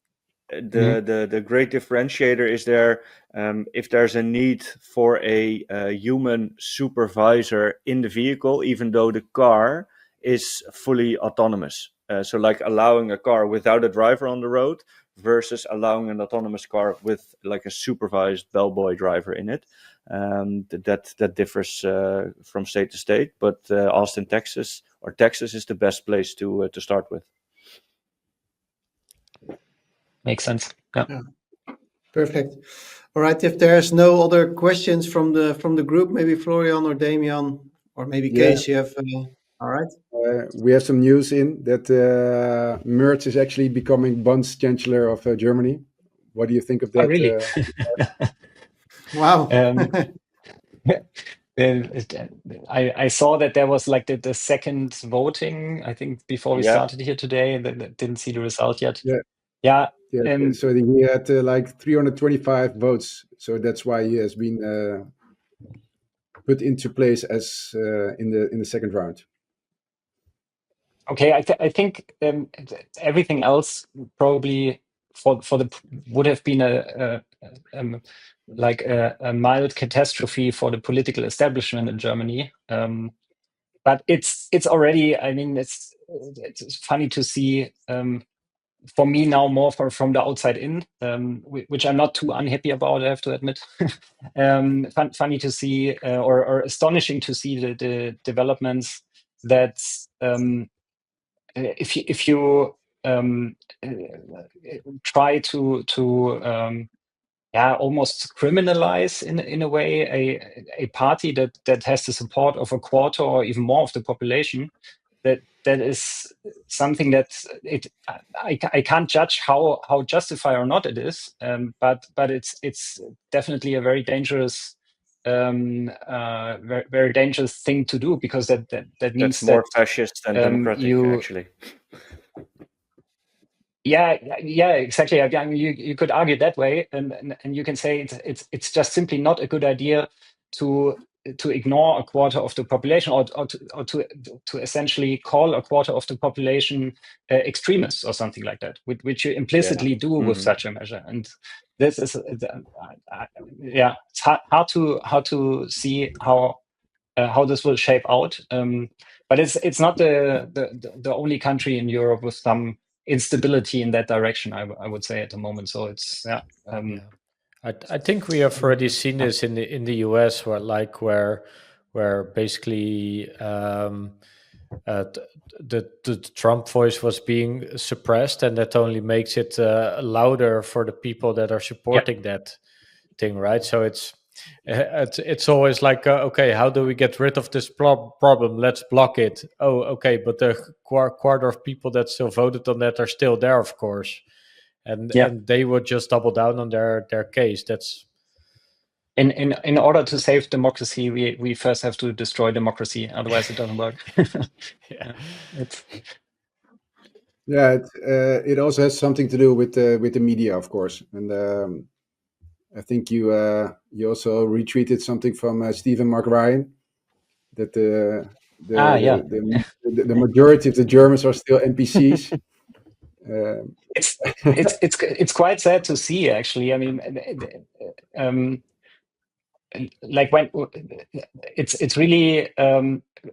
great differentiator is there, if there's a need for a human supervisor in the vehicle, even though the car is fully autonomous. So like allowing a car without a driver on the road versus allowing an autonomous car with like a supervised bellboy driver in it. That differs from state to state, but Austin, Texas, or Texas is the best place to start with. Makes sense. Yeah. Perfect. All right. If there's no other questions from the group, maybe Florian or Damian or maybe Kees, you have. All right. We have some news in that Merz is actually becoming Bundeschancellor of Germany. What do you think of that? Oh, really? Wow. I saw that there was like the second voting, I think, before we started here today. Didn't see the result yet. Yeah. So he had like 325 votes. So that's why he has been put into place as in the second round. Okay, I think everything else probably would have been a mild catastrophe for the political establishment in Germany. But it's already. I mean, it's funny to see. For me now, more from the outside in, which I'm not too unhappy about, I have to admit. Funny to see, or astonishing to see the developments that. If you try to almost criminalize in a way a party that has the support of a quarter or even more of the population, that is something that I can't judge how justified or not it is, but it's definitely a very dangerous very, very dangerous thing to do, because that means that's more fascist than democratic, actually. Yeah, exactly. I mean, you could argue that way, and you can say it's just simply not a good idea to ignore a quarter of the population, or to essentially call a quarter of the population extremists or something like that, which you implicitly do with such a measure. And this is it's hard to see how this will shape out. But it's not the only country in Europe with some instability in that direction, I would say, at the moment. So it's I think we have already seen this in the US, where basically the Trump voice was being suppressed, and that only makes it louder for the people that are supporting that thing, right? So it's always like, okay, how do we get rid of this problem? Let's block it. Oh, okay, but the quarter of people that still voted on that are still there, of course, and they would just double down on their case. That's in order to save democracy, we first have to destroy democracy, otherwise it doesn't work. It also has something to do with the media, of course, and I think you also retweeted something from Stephen Mark Ryan, that the majority of the Germans are still NPCs. It's quite sad to see, actually. I mean, like when it's really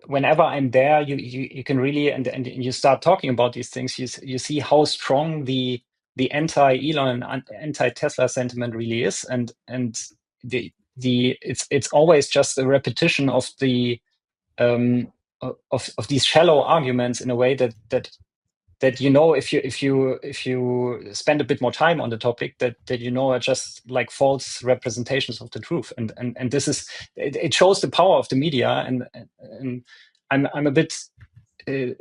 whenever I'm there, you can really and you start talking about these things, you see how strong the anti-Elon and anti-Tesla sentiment really is, and it's always just a repetition of the of these shallow arguments, in a way that if you spend a bit more time on the topic, that are just like false representations of the truth, and this is it shows the power of the media, and I'm a bit in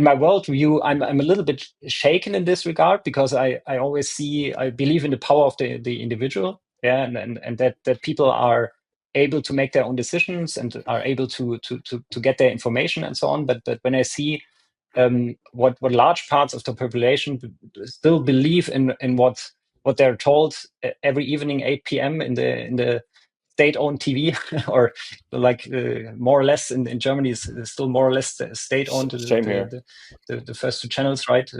my worldview, I'm a little bit shaken in this regard, because I believe in the power of the individual, and that people are able to make their own decisions and are able to get their information and so on, but when I see what large parts of the population still believe in what they're told every evening 8 p.m. in the state-owned TV, or like more or less in Germany is still more or less state-owned. Same here. The first two channels, right?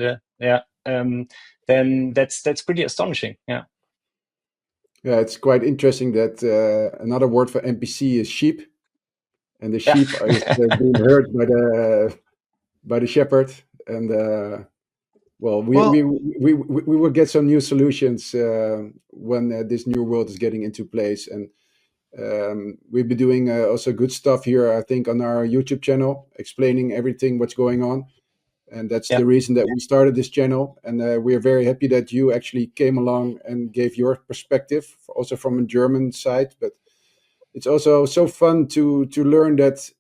Then that's pretty astonishing. Yeah, it's quite interesting that another word for NPC is sheep, and the sheep is being heard by the shepherd, and we will get some new solutions when this new world is getting into place. And we've been doing also good stuff here, I think, on our YouTube channel, explaining everything what's going on. And that's the reason that we started this channel. And we are very happy that you actually came along and gave your perspective, also from a German side. But it's also so fun to learn that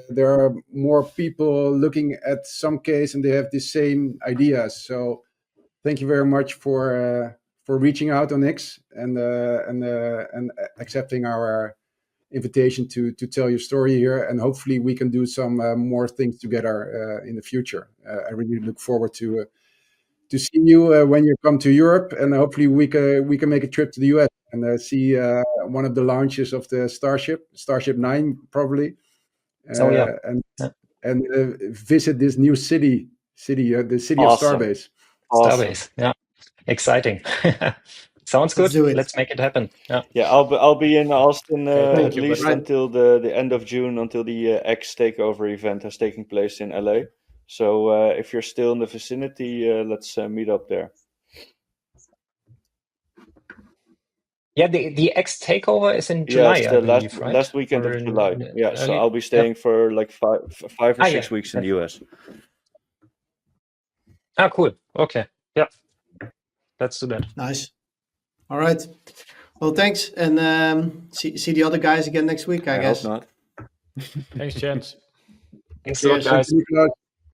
there are more people looking at some case and they have the same ideas. So thank you very much for reaching out on X and accepting our invitation to tell your story here, and hopefully we can do some more things together in the future. I really look forward to see you when you come to Europe, and hopefully we can make a trip to the US and see one of the launches of the Starship 9 probably, and visit this new city, the city of Starbase. Starbase, yeah, exciting. Sounds good. Let's make it happen. Yeah, I'll be in Austin at you, least buddy. until the end of June, until the X takeover event has taken place in LA. So if you're still in the vicinity, let's meet up there. Yeah, the X takeover is in July, it's I the believe, right? last weekend Or of July. Yeah, so early- I'll be staying for like 5 or 6 weeks in the US. Cool. Okay. Yeah. Let's do that. Nice. All right. Well, thanks, and see the other guys again next week, I guess. Hope not. Thanks, gents. Thanks a lot, Cheers. guys. Nicolas.